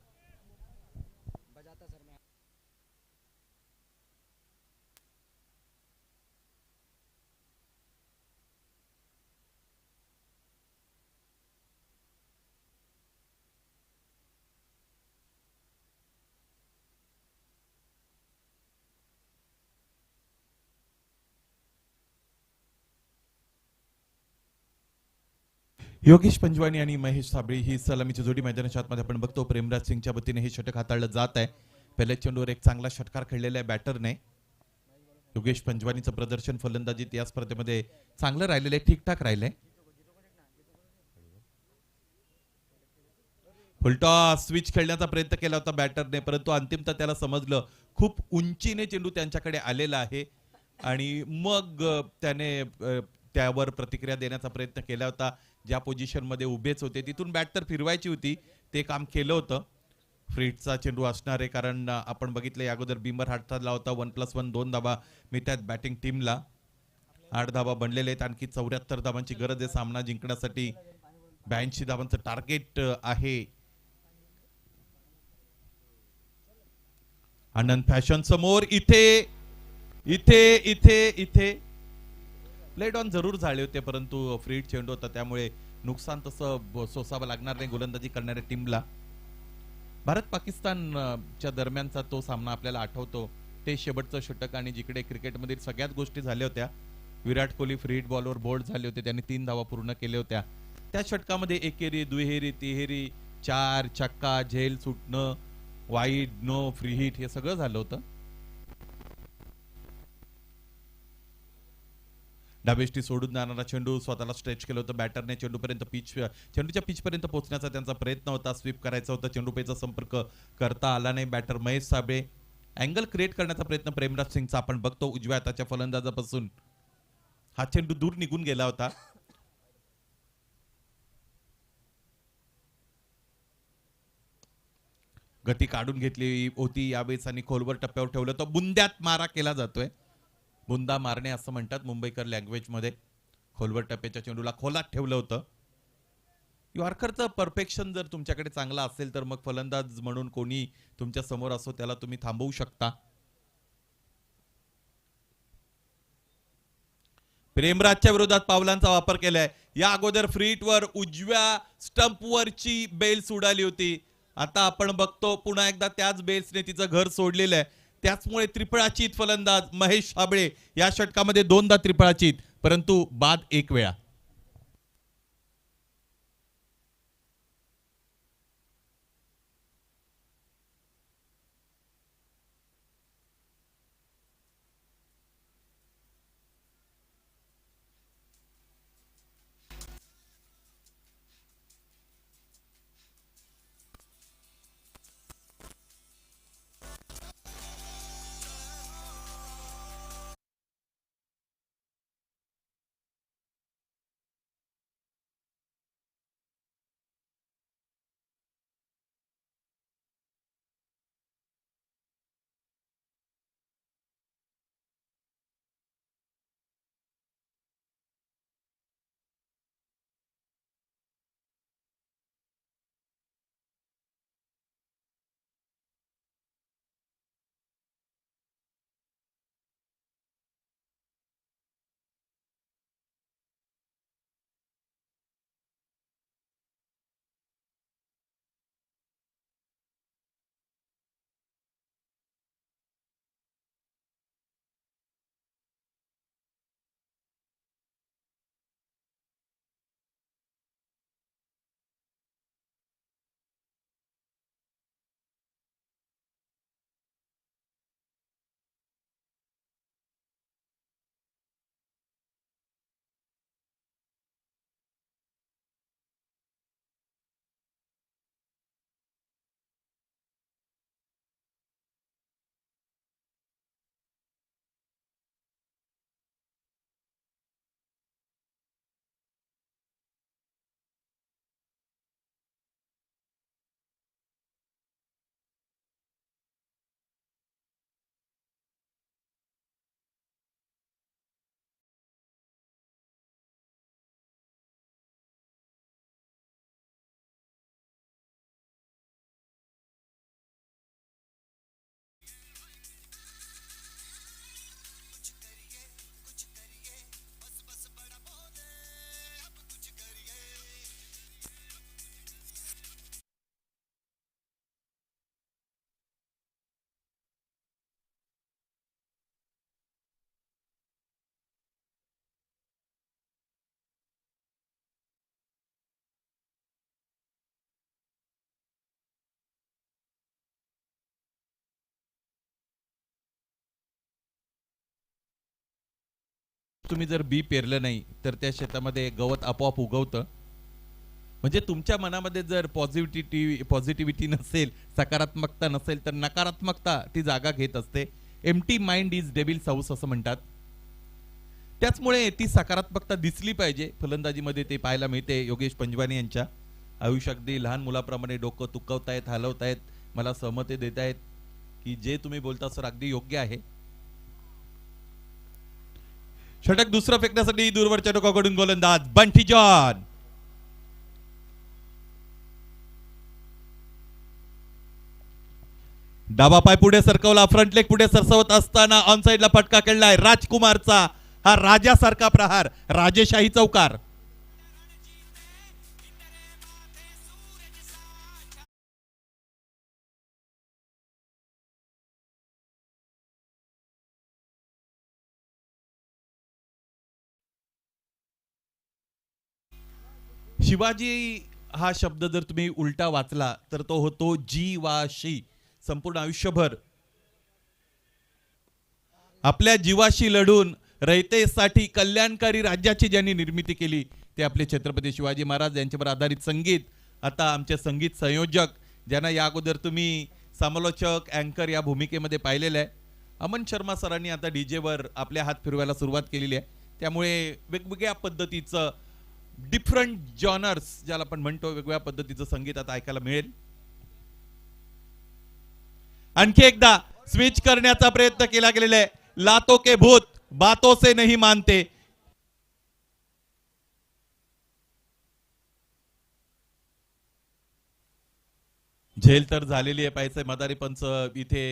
योगेश पंजवानी आणि महेश साबळे ही सलामीची जोडी मैदानाच्या आतमध्ये आपण बघतो. प्रेमराज सिंगच्या वतीने हे षटक हाताळलं जात आहे. पहिल्या चेंडूवर एक चांगला षटकार खेळलेला आहे बॅटरने. योगेश पंजवानीचं प्रदर्शन फलंदाजीत या स्पर्धेमध्ये चांगलं राहिलेलं आहे, ठीकठाक राहिलंय. फुलटॉ स्विच खेळण्याचा प्रयत्न केला होता बॅटरने, परंतु अंतिमतः त्याला समजलं खूप उंचीने चेंडू त्यांच्याकडे आलेला आहे आणि मग त्याने त्यावर प्रतिक्रिया देण्याचा प्रयत्न केला होता. ज्या पोझिशन मध्ये उभेच होते तिथून बॅट तर फिरवायची होती, ते काम केलं होतं. फ्रीटचा चेंडू असणार आहे, कारण आपण बघितलं या अगोदर बिमर हाताला होता. 1+1 2 धाबा मिळतात बॅटिंग टीमला. 8 धाबा बनलेले आहेत, आणखी 74 धाबांची गरज आहे सामना जिंकण्यासाठी. 82 धाबांचं टार्गेट आहे. आनंद फॅशन समोर, इथे इथे इथे इथे प्लेड ऑन जरूर झाले होते, परंतु फ्रीड चेंडू होता त्यामुळे नुकसान तसं सोसावं लागणार नाही गोलंदाजी करणाऱ्या टीमला. भारत पाकिस्तानच्या दरम्यानचा तो सामना आपल्याला आठवतो. ते शेवटचं षटक आणि जिकडे क्रिकेटमधील सगळ्याच गोष्टी झाल्या होत्या. विराट कोहली फ्रीड बॉलवर बोल्ड झाले होते, त्यांनी 3 धावा पूर्ण केल्या होत्या. त्या षटकामध्ये एकेरी, दुहेरी, तिहेरी, 4 छक्का, झेल सुटणं, वाईड, नो, फ्री हिट हे सगळं झालं होतं. डाबेष्टी सोडून जाणारा चेंडू स्वतःला स्ट्रेच केलं होतं बॅटरने. चेंडूच्या पिच पर्यंत पोहोचण्याचा त्यांचा प्रयत्न होता, स्वीप करायचा होता, चेंडूपेचा संपर्क करता आला नाही. Batter Mahesh Sable angle create करण्याचा प्रयत्न प्रेमराज सिंगचा आपण बघतो उजव्या हाताच्या फलंदाजापासून. हा चेंडू दूर निघून गेला होता. गती काढून घेतली होती यावेळेस आणि खोलवर टप्प्यावर ठेवलं तर बुंद्यात मारा केला जातोय. बुंदा मारणे असं म्हणतात मुंबईकर लँग्वेज मध्ये. खोलवर टप्प्याच्या चेंडूला खोलात ठेवलं होतं. यॉर्करचं परफेक्शन जर तुमच्याकडे चांगला असेल तर मग फलंदाज म्हणून कोणी तुमच्या समोर असो त्याला तुम्ही थांबवू शकता. प्रेमराजच्या विरोधात पावलांचा वापर केलाय. या अगोदर फ्रीटवर उजव्या स्टंपवरची बेल्स उडाली होती. आता आपण बघतो पुन्हा एकदा त्याच बेल्सने तिचं घर सोडलेलं आहे. त्याचमुळे त्रिफळाचीत फलंदाज महेश साबळे या षटकामध्ये 2दा त्रिफळाचीत, परंतु बाद 1 वेळा. तुम्ही जर बी पेरलं नाही तर त्या शेतामध्ये गवत आपोआप उगवतं. म्हणजे तुमच्या मनामध्ये जर पॉझिटिव्हिटी नसेल, सकारात्मकता नसेल, तर नकारात्मकता ती जागा घेत असते. Empty mind is devil's house असं म्हणतात. त्याचमुळे ती सकारात्मकता दिसली पाहिजे. फलंदाजीमध्ये ते पाहायला मिळते. योगेश पंजवानी यांच्या आयुष्य अगदी लहान मुलाप्रमाणे डोकं तुकवतायत, हलवतायत, मला सहमती देत आहेत की जे तुम्ही बोलता सर अगदी योग्य आहे. षटक दुसरं फेकण्यासाठी दूरवरच्या टोकाकडून गोलंदाज बंटी जॉन. डावा पाय पुढे सरकवला, फ्रंट लेग पुढे सरसवत असताना ऑन साइडला फटका खेळलाय राजकुमारचा. हा राजासारखा प्रहार, राजेशाही चौकार. शिवाजी हा शब्द जर तुम्ही उलटा वाचला तर तो होतो जीवाशी. संपूर्ण आयुष्यभर आपल्या जीवाशी लढून रयतेसाठी कल्याणकारी राज्याची ज्यांनी निर्मिती केली ते आपले छत्रपती शिवाजी महाराज यांच्यावर आधारित संगीत. आता आमचे संगीत संयोजक ज्यांना या अगोदर तुम्ही समालोचक अँकर या भूमिकेमध्ये पाहिलेलं आहे, अमन शर्मा सरांनी आता डीजे वर आपले हात फिरवायला सुरुवात केलेली आहे. त्यामुळे वेगवेगळ्या पद्धतीचं डिफरंट जॉनर्स ज्याला आपण म्हणतो, वेगवेगळ्या पद्धतीचं संगीत आता ऐकायला मिळेल. आणखी एकदा स्विच करण्याचा प्रयत्न केला गेलेला आहे. लातो के भूत बातों से नहीं मानते. झेल तर झालेली आहे. पाहिजे मदारी पंच इथे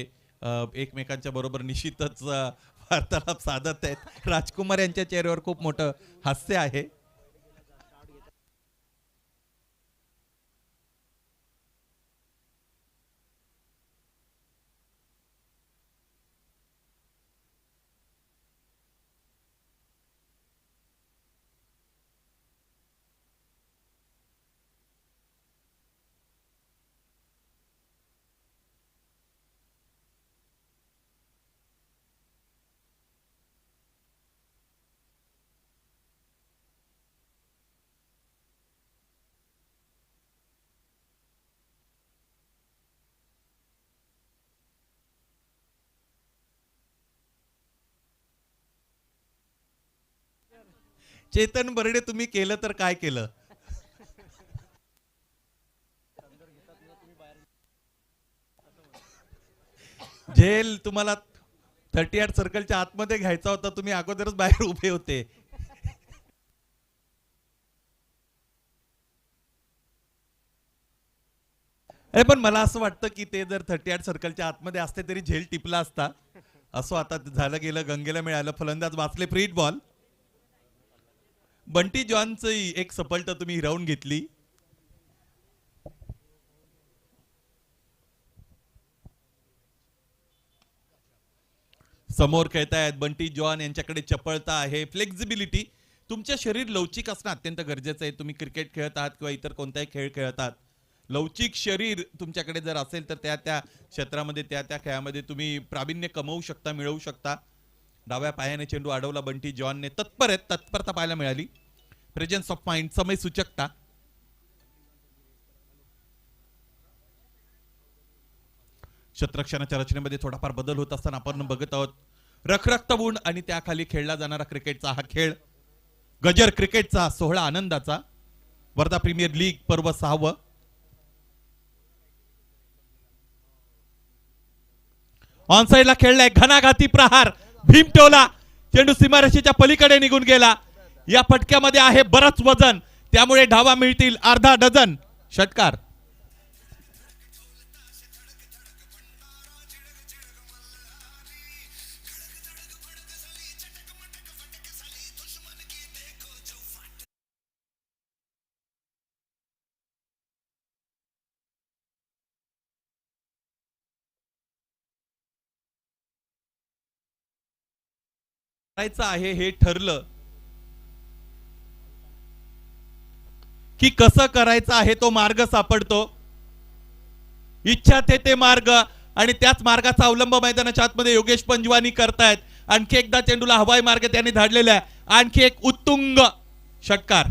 एकमेकांच्या बरोबर निश्चितच वार्तालाप साधत आहेत. राजकुमार यांच्या चेहऱ्यावर खूप मोठं हास्य आहे. चेतन बर्डे तुम्ही केलं तर काय केलं. झेल तुम्हाला 38 सर्कलच्या आतमध्ये घ्यायचा होता, तुम्ही अगोदरच बाहेर उभे होते. पण मला असं वाटतं की ते जर 38 सर्कलच्या आतमध्ये असते तरी झेल टिपला असता. असं आता झालं गेलं, गंगेला मिळालं. फलंदाज वाचले फ्री हिट बॉल. बंटी जॉनचं एक सफलता तुम्ही हिरावून घेतली. समोर खेळतायत बंटी जॉन, यांच्याकडे चपळता आहे, फ्लेक्झिबिलिटी. तुमचे शरीर लवचिक असणं अत्यंत गरजेचं आहे. तुम्ही क्रिकेट खेळत आहात किंवा इतर कोणताही खेळ खेळत आहात, लवचिक शरीर तुमच्याकडे जर असेल तर त्या त्या क्षेत्रामध्ये त्या त्या खेळामध्ये तुम्ही प्रावीण्य कमवू शकता, मिळवू शकता. डाव्या पायाने चेंडू अडवला बंटी जॉनने. तत्परता पाहायला मिळाली. प्रेझेन्स ऑफ माइंड, समय सूचकता. क्षेत्ररक्षणाच्या रचनेमध्ये थोडाफार बदल होत असताना आपण बघत आहोत. रखरक्त गुण आणि त्याखाली खेळला जाणारा क्रिकेटचा हा खेळ, गजर क्रिकेटचा सोहळा आनंदाचा. वर्धा प्रीमियर लीग पर्व 6. ऑन साइडला खेळलाय, घणाघाती प्रहार, भीमटोला. चेंडू सीमारेषेच्या पलीकडे निघून गेला. या फटक्यामध्ये आहे बरंच वजन, त्यामुळे धावा मिळतील अर्धा डझन. षटकार. करायचं आहे हे ठरलं की कसं करायचं आहे तो मार्ग सापडतो. इच्छा ते मार्ग आणि त्याच मार्गाचा अवलंब मैदानाच्या आतमध्ये योगेश पंजवानी करतायत. आणखी एकदा चेंडूला हवाई मार्ग त्यांनी धाडलेला आहे. आणखी एक उत्तुंग षटकार.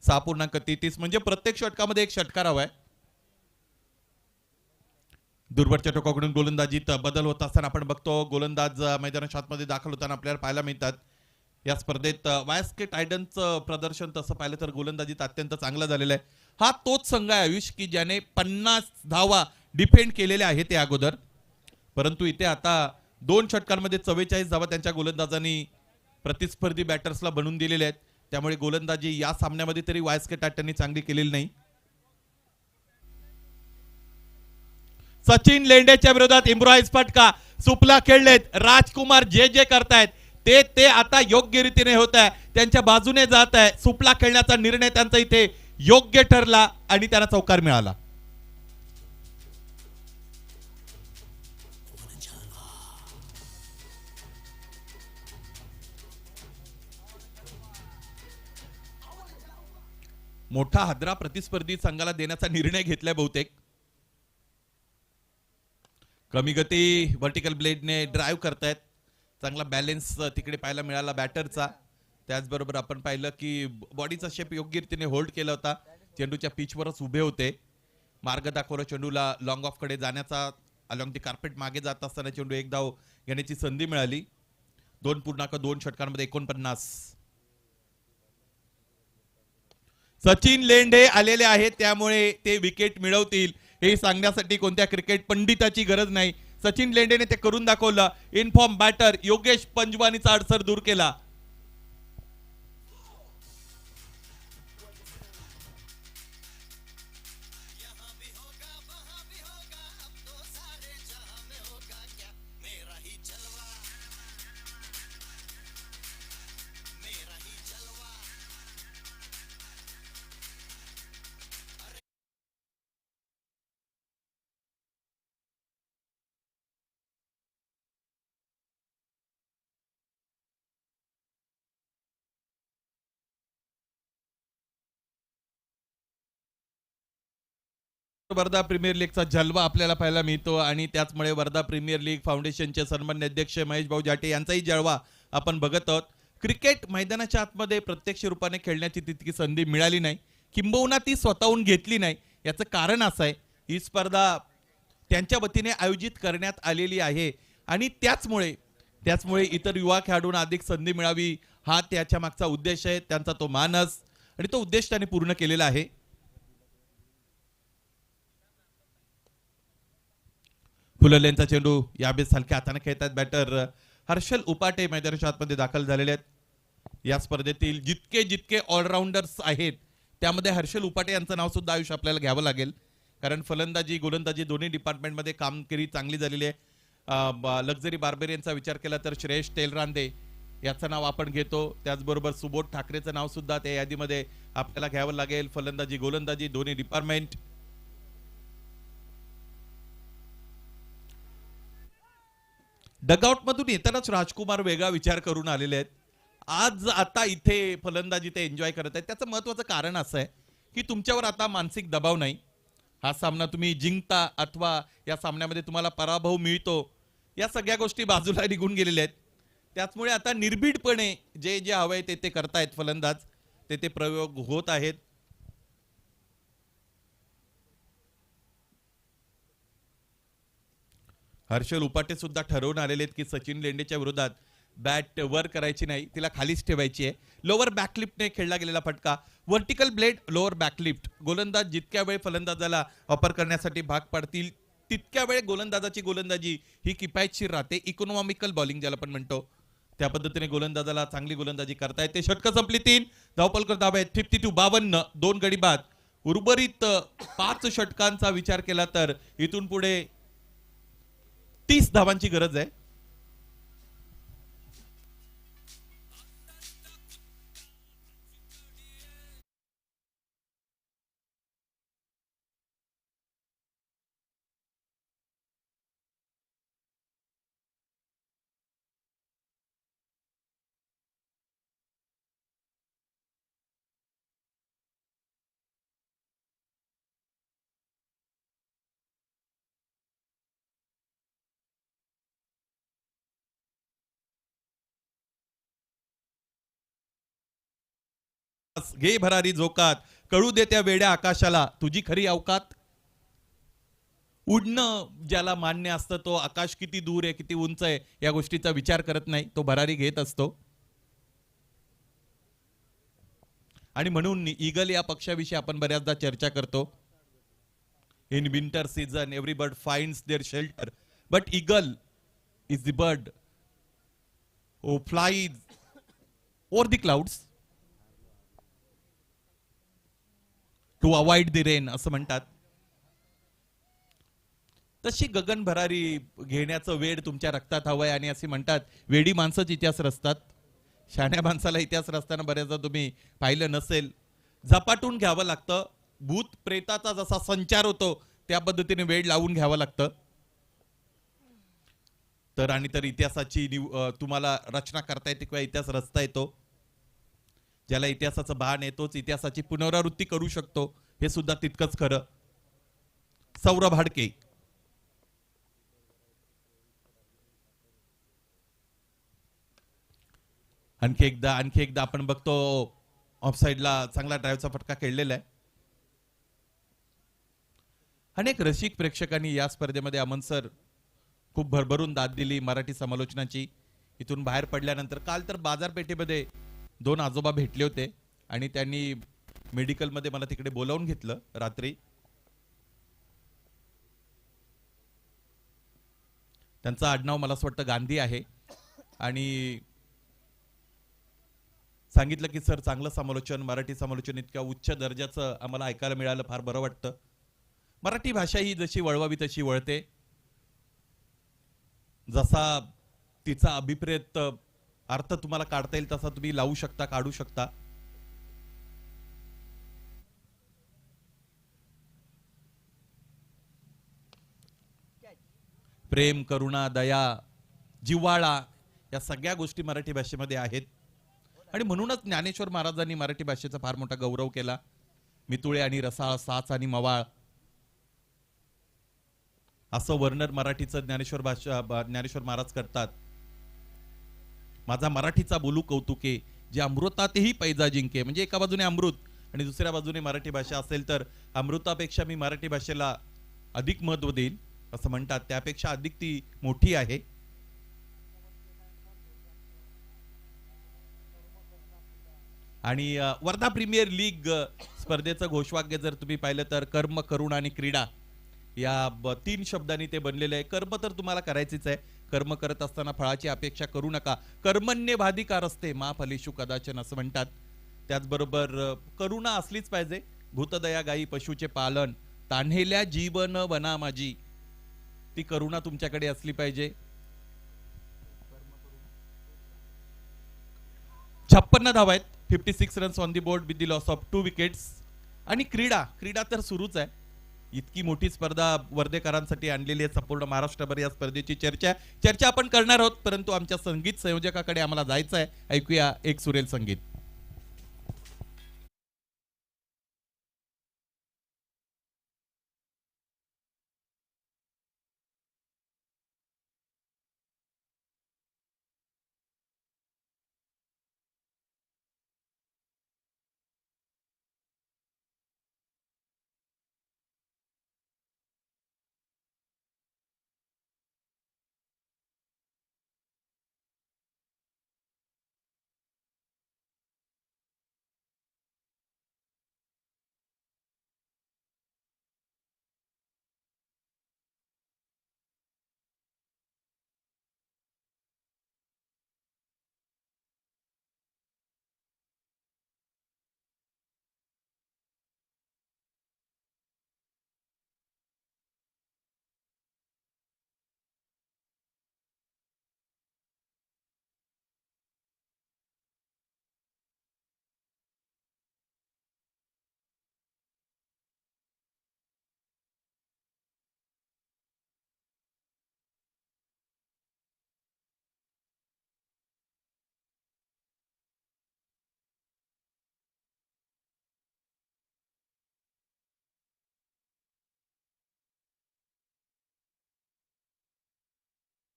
सहा पूर्णांक 33 म्हणजे प्रत्येक षटकामध्ये एक षटकार हवाय. दुर्बटच्या टोकाकडून गोलंदाजीत बदल होत असताना आपण बघतो. गोलंदाज मैदानाच्या आतमध्ये दाखल होताना आपल्याला पाहायला मिळतात. या स्पर्धेत वायएसके टायटन्सचं प्रदर्शन तसं पाहिलं तर गोलंदाजीत अत्यंत चांगलं झालेलं आहे. हा तोच संघ आहे आयुष की ज्याने 50 धावा डिफेंड केलेल्या आहेत त्या अगोदर, परंतु इथे आता 2 षटकांमध्ये 44 धावा त्यांच्या गोलंदाजांनी प्रतिस्पर्धी बॅटर्सला बनवून दिलेल्या आहेत. त्यामुळे गोलंदाजी या सामन्यामध्ये तरी वायएसके टायटननी चांगली केलेली नाही. सचिन लेंडेच्या विरोधात इम्राईज फटका. सुपला खेळलेत. राजकुमार जे जे करतायत ते आता योग्य रीतीने होत आहे. त्यांच्या बाजूने जात आहे. सुपला खेळण्याचा निर्णय त्यांचा इथे योग्य ठरला आणि त्यांना चौकार मिळाला. मोठा हादरा प्रतिस्पर्धी संघाला देण्याचा निर्णय घेतलाय बहुतेक. कमी गती व्हर्टिकल ब्लेडने ड्राईव्ह करतायत. चांगला बॅलेन्स तिकडे पाहायला मिळाला बॅटरचा. त्याचबरोबर आपण पाहिलं की बॉडीचा शेप योग्य रीतीने होल्ड केला होता. चेंडूच्या पिचवरच उभे होते. मार्ग दाखवला चेंडूला लॉंग ऑफ कडे जाण्याचा. अलॉंग दी कार्पेट मागे जात असताना चेंडू एक धाव घेण्याची संधी मिळाली. 2.2 षटकांमध्ये 49. सचिन लेंडे आलेले आहेत त्यामुळे ते विकेट मिळवतील हे सांगण्यासाठी कोणत्या क्रिकेट पंडिताची गरज नाही. सचिन लेंडेने ते करून दाखवलं. इनफॉर्म बॅटर योगेश पंजवानीचा अडसर दूर केला. वर्धा प्रीमियर लीगचा जलवा आपल्याला पाहायला मिळतो आणि त्याचमुळे वर्धा प्रीमियर लीग फाउंडेशनचे सन्मान्य अध्यक्ष महेश भाऊ जाटे यांचाही जलवा आपण बघत आहोत. क्रिकेट मैदानाच्या आतमध्ये प्रत्यक्ष रूपाने खेळण्याची तितकी संधी मिळाली नाही, किंबहुना ती स्वतःहून घेतली नाही. याचं कारण असं आहे ही स्पर्धा त्यांच्या वतीने आयोजित करण्यात आलेली आहे आणि त्याचमुळे इतर युवा खेळाडूंना अधिक संधी मिळावी हा त्याच्या मागचा उद्देश आहे. त्यांचा तो मानस आणि तो उद्देश त्यांनी पूर्ण केलेला आहे. फुललेंचा चेंडू यावेळेस हलक्या हाताने खेळतात बॅटर हर्षल उपाटे मैदानाच्या आतमध्ये दाखल झालेले आहेत. या स्पर्धेतील जितके ऑलराऊंडर्स आहेत त्यामध्ये हर्षल उपाटे यांचं नाव सुद्धा आयुष्य आपल्याला घ्यावं लागेल, कारण फलंदाजी गोलंदाजी दोन्ही डिपार्टमेंटमध्ये कामगिरी चांगली झालेली आहे. लक्झरी बार्बेरियनचा विचार केला तर श्रेयश तेलरांदे याचं नाव आपण घेतो. त्याचबरोबर सुबोध ठाकरेचं नाव सुद्धा त्या यादीमध्ये आपल्याला घ्यावं लागेल. फलंदाजी गोलंदाजी दोन्ही डिपार्टमेंट. डगआउट मधून येतानाच राजकुमार वेगळा विचार करून आलेले आहेत. आज आता इथे फलंदाजी ते एन्जॉय करत आहेत. त्याचं महत्वाचं कारण असं आहे की तुमच्यावर आता मानसिक दबाव नाही. हा सामना तुम्ही जिंकता अथवा या सामन्यामध्ये तुम्हाला पराभव मिळतो, या सगळ्या गोष्टी बाजूला निघून गेलेल्या आहेत. त्याचमुळे आता निर्भीडपणे जे जे हवंय ते ते करतायत फलंदाज, ते ते प्रयोग होत आहेत. हर्षल उपाटे सुद्धा ठरवून आलेले आहेत की सचिन लेंडेच्या विरोधात बॅट वर करायची नाही, तिला खालीच ठेवायची आहे. लोअर बॅकलिफ्टने खेळला गेलेला फटका, व्हर्टिकल ब्लेड लोअर बॅकलिफ्ट. गोलंदाज जितक्या वेळ फलंदाजाला वापर करण्यासाठी भाग पाडतील तितक्या वेळ गोलंदाजाची गोलंदाजी ही किफायतशीर राहते. इकॉनॉमिकल बॉलिंग ज्याला आपण म्हणतो, त्या पद्धतीने गोलंदाजाला चांगली गोलंदाजी करता येते. षटकं संपली 3, धावपलकर धाव आहेत 52, 52, 2 गडी बाद. उर्वरित 5 षटकांचा विचार केला तर इथून पुढे 30 धावांची गरज आहे. घे भरारी झोकात, कळू दे त्या वेड्या आकाशाला तुझी खरी अवकात. उडणं ज्याला मान्य असतं तो आकाश किती दूर आहे किती उंच आहे या गोष्टीचा विचार करत नाही, तो भरारी घेत असतो. आणि म्हणून ईगल या पक्षाविषयी आपण बऱ्याचदा चर्चा करतो. In winter season every bird finds their shelter, but eagle is the bird who flies over the clouds to avoid the rain असं म्हणतात. तशी गगन भरारी घेण्याचं वेड तुमच्या रक्तात हवंय. आणि असे म्हणतात वेडी माणसंच इतिहास रचतात. शहाण्या माणसाला इतिहास रचताना बऱ्याचदा तुम्ही पाहिलं नसेल, झपाटून घ्यावं लागतं. भूत प्रेताचा जसा संचार होतो त्या पद्धतीने वेड लावून घ्यावं लागतं. तर आणि तर इतिहासाची तुम्हाला रचना करता येते किंवा इतिहास रचता येतो. ज्याला इतिहासाचं भान आहे तोच इतिहासाची पुनरावृत्ती करू शकतो, हे सुद्धा तितकंच खरं. सौरभ हाडके आणखी एकदा आपण बघतो ऑफसाईडला चांगला ड्राईव्हचा फटका खेळलेला आहे. अनेक रसिक प्रेक्षकांनी या स्पर्धेमध्ये अमन सर खूप भरभरून दाद दिली मराठी समालोचनाची. इथून बाहेर पडल्यानंतर काल तर बाजारपेठेमध्ये 2 आजोबा भेटले होते आणि त्यांनी मेडिकलमध्ये मला तिकडे बोलावून घेतलं रात्री. त्यांचं आडनाव मला असं वाटतं गांधी आहे. आणि सांगितलं की सर चांगलं समालोचन, मराठी समालोचन इतक्या उच्च दर्जाचं आम्हाला ऐकायला मिळालं, फार बरं वाटतं. मराठी भाषा ही जशी वळवावी तशी वळते. जसा तिचा अभिप्रेत अर्थ तुम्हाला काढता येईल तसा तुम्ही लावू शकता, काढू शकता. प्रेम, करुणा, दया, जिव्हाळा या सगळ्या गोष्टी मराठी भाषेमध्ये आहेत. आणि म्हणूनच ज्ञानेश्वर महाराजांनी मराठी भाषेचा फार मोठा गौरव केला. मितुळे आणि रसाळ, साच आणि मवाळ असं वर्णन मराठीचं ज्ञानेश्वर महाराज करतात. माझा मराठीचा बोलू कौतुके, जे अमृतातही पैजा जिंके. म्हणजे एका बाजूने अमृत आणि दुसऱ्या बाजूने मराठी भाषा असेल तर अमृतापेक्षा मी मराठी भाषेला अधिक महत्व देईल असं म्हणतात. त्यापेक्षा अधिक ती मोठी आहे. आणि वर्धा प्रीमियर लीग स्पर्धेचं घोषवाक्य जर तुम्ही पाहिलं तर कर्म, करुणा आणि क्रीडा या 3 शब्दांनी ते बनलेले आहे. कर्म तर तुम्हाला करायचीच आहे. कर्म करत असताना फळाची अपेक्षा करू नका. कर्मण्येवाधिकार असते मा फलेषु कदाचन असं म्हणतात. त्याचबरोबर करुणा असलीच पाहिजे. भूतदया गायी पशुचे पालन, तान्हेल्या जीवन वना माझी, ती करुणा तुमच्याकडे असली पाहिजे. 56 धावा आहेत. 56 runs on the board with the loss of 2 wickets. आणि क्रीडा तर सुरूच आहे. इतकी मोठी स्पर्धा वर्धेकरांसाठी आणलेली आहे, संपूर्ण महाराष्ट्रभर या स्पर्धेची चर्चा आपण करणार आहोत, परंतु आमच्या संगीत संयोजकाकडे आम्हाला जायचं आहे. ऐकूया एक सुरेल संगीत.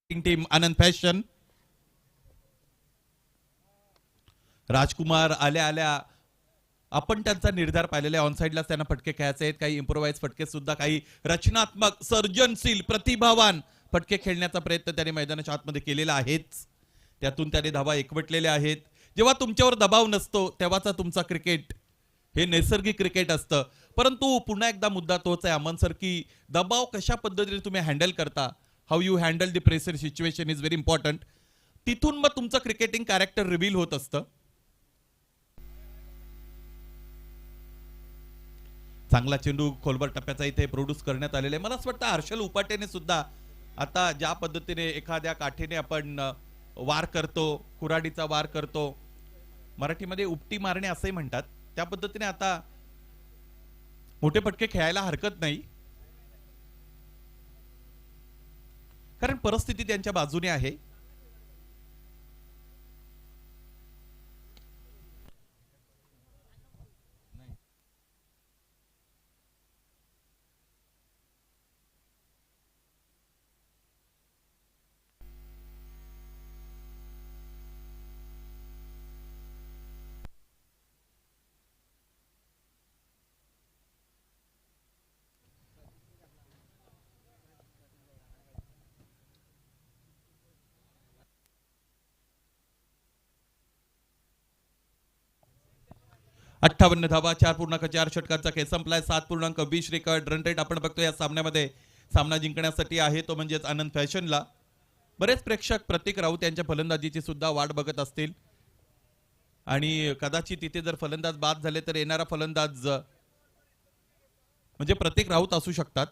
टीम आनंद फॅशन. राजकुमार आल्या आल्या आपण त्यांचा निर्धार पाहिलेला आहे. ऑनसाइडला त्यांना फटके खेळायचे आहेत, काही इम्प्रोवाइज फटके सुद्धा, काही रचनात्मक सर्जनशील प्रतिभावान फटके खेळण्याचा प्रयत्न त्याने मैदानाच्या आतमध्ये केलेला आहेच. त्यातून त्याने धावा एकवटलेल्या आहेत. जेव्हा तुमच्यावर दबाव नसतो तेव्हाचा तुमचा क्रिकेट हे नैसर्गिक क्रिकेट असतं. परंतु पुन्हा एकदा मुद्दा तोच आहे अमन सर, की दबाव कशा पद्धतीने तुम्ही हँडल करता, how you handle the pressure situation is very important. तिथून मग तुमचं क्रिकेटिंग कॅरेक्टर रिव्हील होत असतं. चांगला चेंडू खोलवर टप्प्याचा इथे प्रोड्यूस करण्यात आलेला आहे. मला असं वाटतं हर्षल उपाटेने सुद्धा आता ज्या पद्धतीने एखाद्या काठीने आपण वार करतो, कुऱ्हाडीचा वार करतो, मराठीमध्ये उपटी मारणे असंही म्हणतात, त्या पद्धतीने आता मोठे फटके खेळायला हरकत नाही, कारण परिस्थिती त्यांच्या बाजूने आहे. अठ्ठावन्न धावा, 4.4 षटकांचा खेळ संपलाय. 7.20 रेकॉर्ड रन रेट आपण बघतो या सामन्यामध्ये. सामना जिंकण्यासाठी आहे तो म्हणजेच आनंद फॅशनला. बरेच प्रेक्षक प्रतीक राऊत यांच्या फलंदाजीची सुद्धा वाट बघत असतील आणि कदाचित तिथे जर फलंदाज बाद झाले तर येणारा फलंदाज म्हणजे प्रतीक राऊत असू शकतात.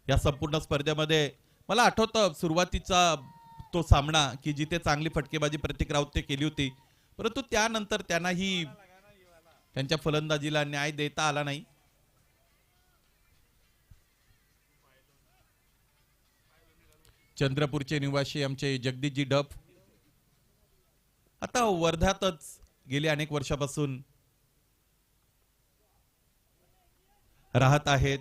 या संपूर्ण स्पर्धेमध्ये मला आठवतं सुरुवातीचा तो सामना की जिथे चांगली फटकेबाजी प्रतीक राऊतने केली होती, परंतु त्यानंतर त्यांनाही त्यांच्या फलंदाजीला न्याय देता आला नाही. चंद्रपूरचे निवासी आमचे जगदीशजी डफ आता वर्ध्यातच गेली अनेक वर्षापासून राहत आहेत.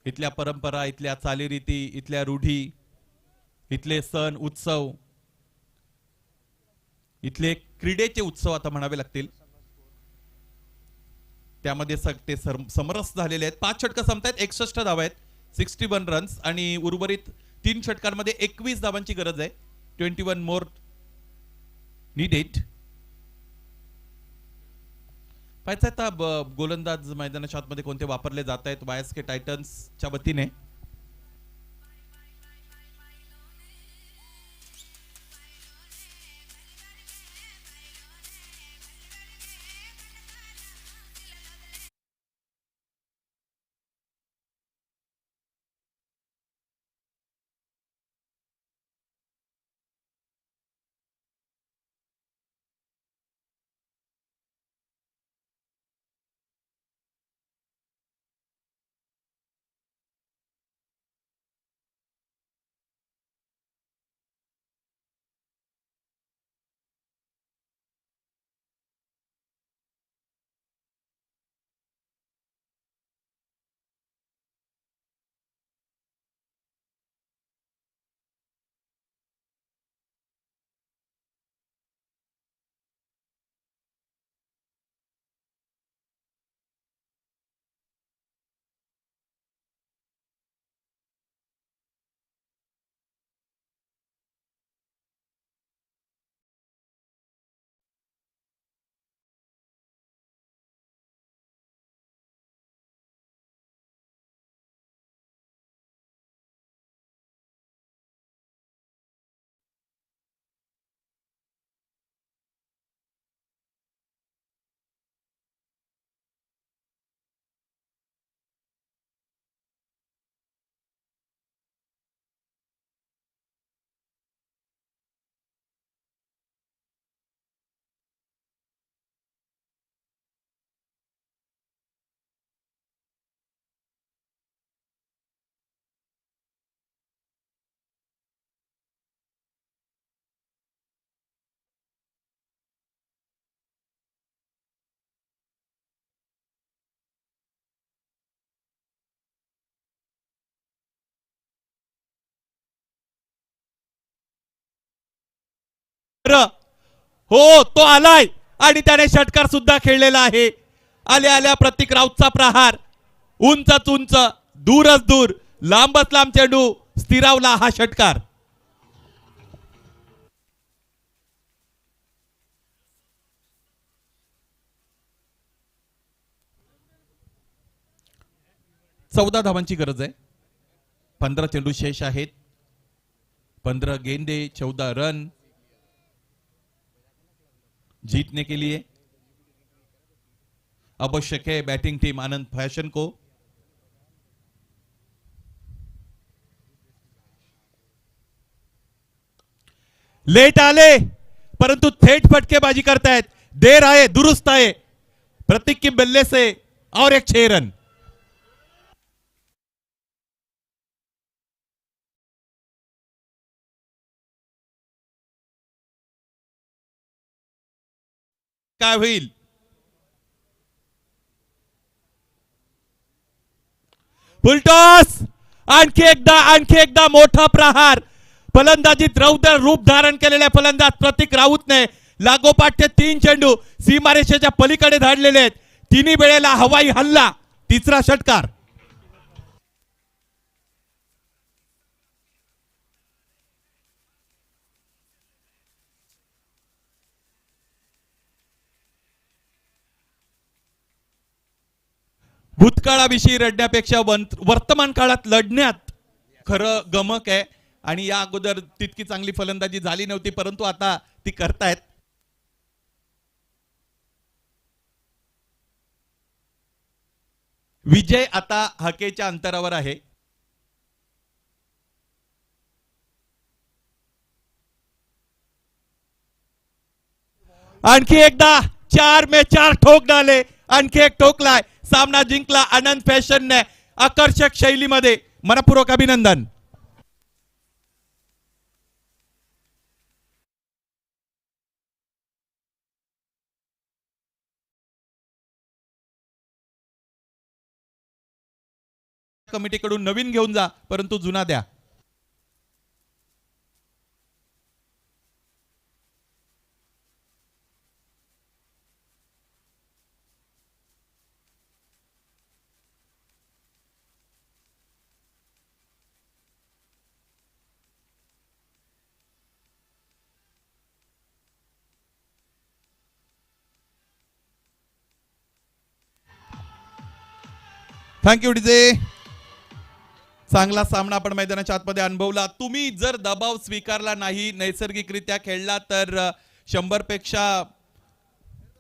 इथल्या परंपरा, इथल्या चालीरीती, इथल्या रूढी, इथले सण उत्सव, इथले क्रीडेचे उत्सव आता म्हणावे लागतील, त्यामध्ये ते समरस झालेले आहेत. 5 षटकं संपतायत, 61 धावा आहेत, 61 रन्स आणि उर्वरित 3 षटकांमध्ये 21 धावांची गरज आहे. 21 मोर नीडेड. पाहायचं आता गोलंदाज मैदानाच्या आतमध्ये कोणते वापरले जात आहेत वायएसके टायटन्सच्या वतीने. हो तो आलाय आणि त्याने षटकार सुद्धा खेळलेला आहे. आल्या आल्या प्रतीक राऊतचा प्रहार, उंचच उंच, दूरच दूर, लांबच लांब चेंडू स्थिरावला हा षटकार. चौदा धावांची गरज आहे. 15 चेंडू शेष आहेत. 15 गेंदे 14 रन जीतने के लिए आवश्यक है बैटिंग टीम आनंद फैशन को. लेट आले परंतु थेट फटकेबाजी करतायत. देर आहे दुरुस्त आहे. प्रतीक की बल्ले से और एक 6 रन. काय होईल. फुलटॉस. आणखी एकदा मोठा प्रहार. फलंदाजीत रौद्र रूप धारण केलेल्या फलंदाज प्रतीक राऊतने लागोपाठचे 3 चेंडू सीमारेषेच्या पलीकडे धाडलेले आहेत. तिन्ही वेळेला हवाई हल्ला. तिसरा षटकार. भूतकाळाविषयी रडण्यापेक्षा वर्तमान काळात लढण्यात खरं गमक आहे. आणि या अगोदर तितकी चांगली फलंदाजी झाली नव्हती परंतु आता ती करतायत. विजय आता हाकेच्या अंतरावर आहे. आणखी एकदा 4 में 4 ठोक डाले. आणखी एक ठोकलाय. सामना जिंकला आनंद फॅशनने आकर्षक शैलीमध्ये. मनपूर्वक अभिनंदन. कमिटीकडून नवीन घेऊन जा परंतु जुना द्या. Thank you DJ. चांगला सामना आपण मैदानाच्या आतमध्ये अनुभवला. तुम्ही जर दबाव स्वीकारला नाही, नैसर्गिकरित्या खेळला तर 100 पेक्षा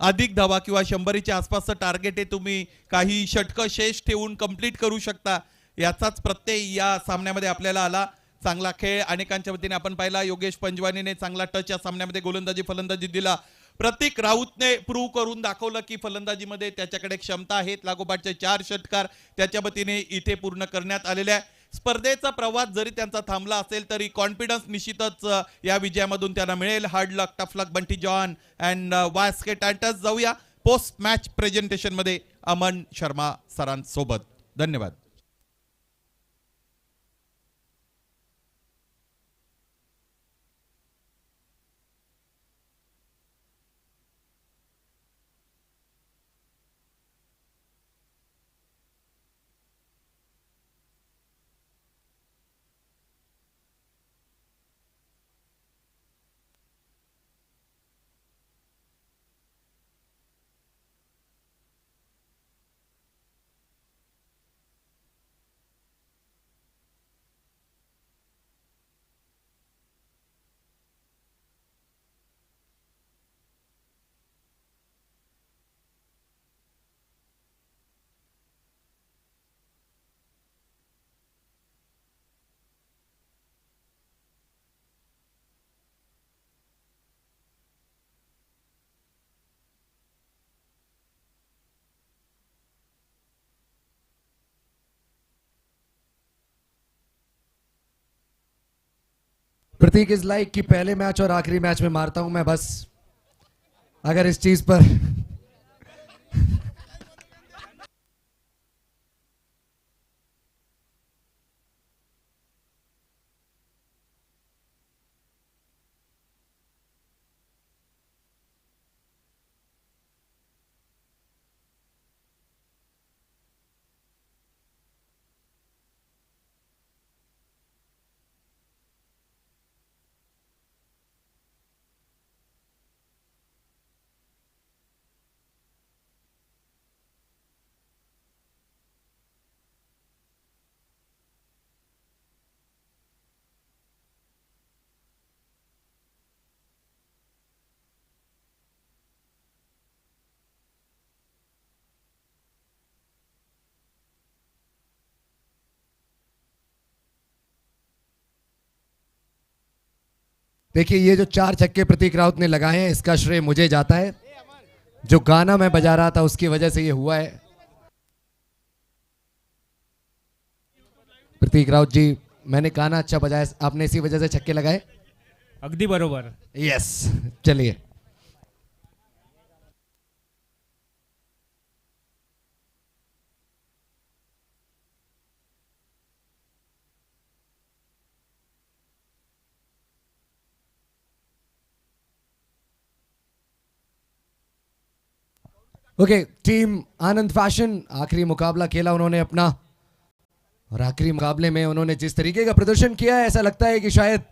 अधिक धावा किंवा 100च्या आसपासचं टार्गेट आहे. तुम्ही काही षटकं शेष ठेवून कंप्लीट करू शकता. याचाच प्रत्यय या सामन्यामध्ये आपल्याला आला. चांगला खेळ अनेकांच्या वतीने आपण पाहिला. योगेश पंजवानीने चांगला टच या सामन्यामध्ये गोलंदाजी फलंदाजी दिला. प्रतीक राऊतने प्रूव्ह करून दाखवलं की फलंदाजीमध्ये त्याच्याकडे क्षमता आहेत. लागोपाठचे 4 षटकार त्याच्या वतीने इथे पूर्ण करण्यात आलेले आहे. स्पर्धेचा प्रवास जरी त्यांचा थांबला असेल तरी कॉन्फिडन्स निश्चितच या विजयामधून त्यांना मिळेल. Hard luck, tough luck Bunty John and वास्केट अँटस. जाऊया पोस्ट मॅच प्रेझेंटेशन मध्ये अमन शर्मा सरांसोबत. धन्यवाद.
प्रतीक इज लाइक कि पहले मैच और आखिरी मैच में मारता हूं मैं बस. अगर इस चीज पर देखिए ये जो 4 छक्के प्रतीक राउत ने लगाए हैं इसका श्रेय मुझे जाता है। जो गाना मैं बजा रहा था उसकी वजह से ये हुआ है। प्रतीक राउत जी, मैंने गाना अच्छा बजाया, आपने इसी वजह से छक्के लगाए।
अगदी बरोबर.
यस, चलिए। ओके, टीम आनंद फैशन आखिरी मुकाबला खेला उन्होंने अपना, और आखिरी मुकाबले में उन्होंने जिस तरीके का प्रदर्शन किया है ऐसा लगता है कि शायद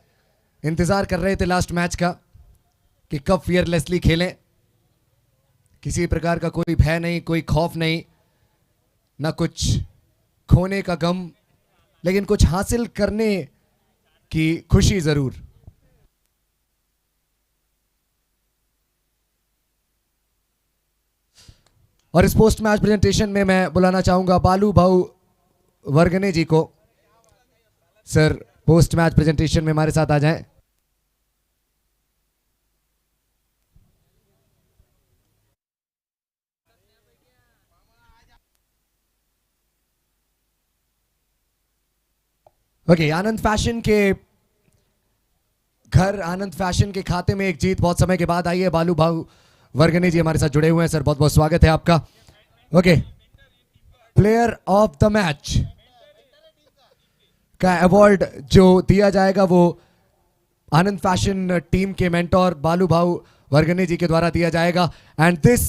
इंतजार कर रहे थे लास्ट मैच का कि कब फियरलेसली खेलें। किसी प्रकार का कोई भय नहीं, कोई खौफ नहीं, ना कुछ खोने का गम, लेकिन कुछ हासिल करने की खुशी जरूर। और इस पोस्ट मैच प्रेजेंटेशन में मैं बुलाना चाहूंगा बालू भाऊ वर्गने जी को। सर पोस्ट मैच प्रेजेंटेशन में हमारे साथ आ जाएं। ओके, आनंद फैशन के घर, आनंद फैशन के खाते में एक जीत बहुत समय के बाद आई है। बालू भाऊ वर्गने जी हमारे साथ जुड़े हुए हैं। सर बहुत बहुत स्वागत है आपका। Okay, player of the match का अवार्ड जो दिया जाएगा वो आनंद फैशन टीम के मेंटोर बालू भाऊ वर्गने जी के द्वारा दिया जाएगा। And this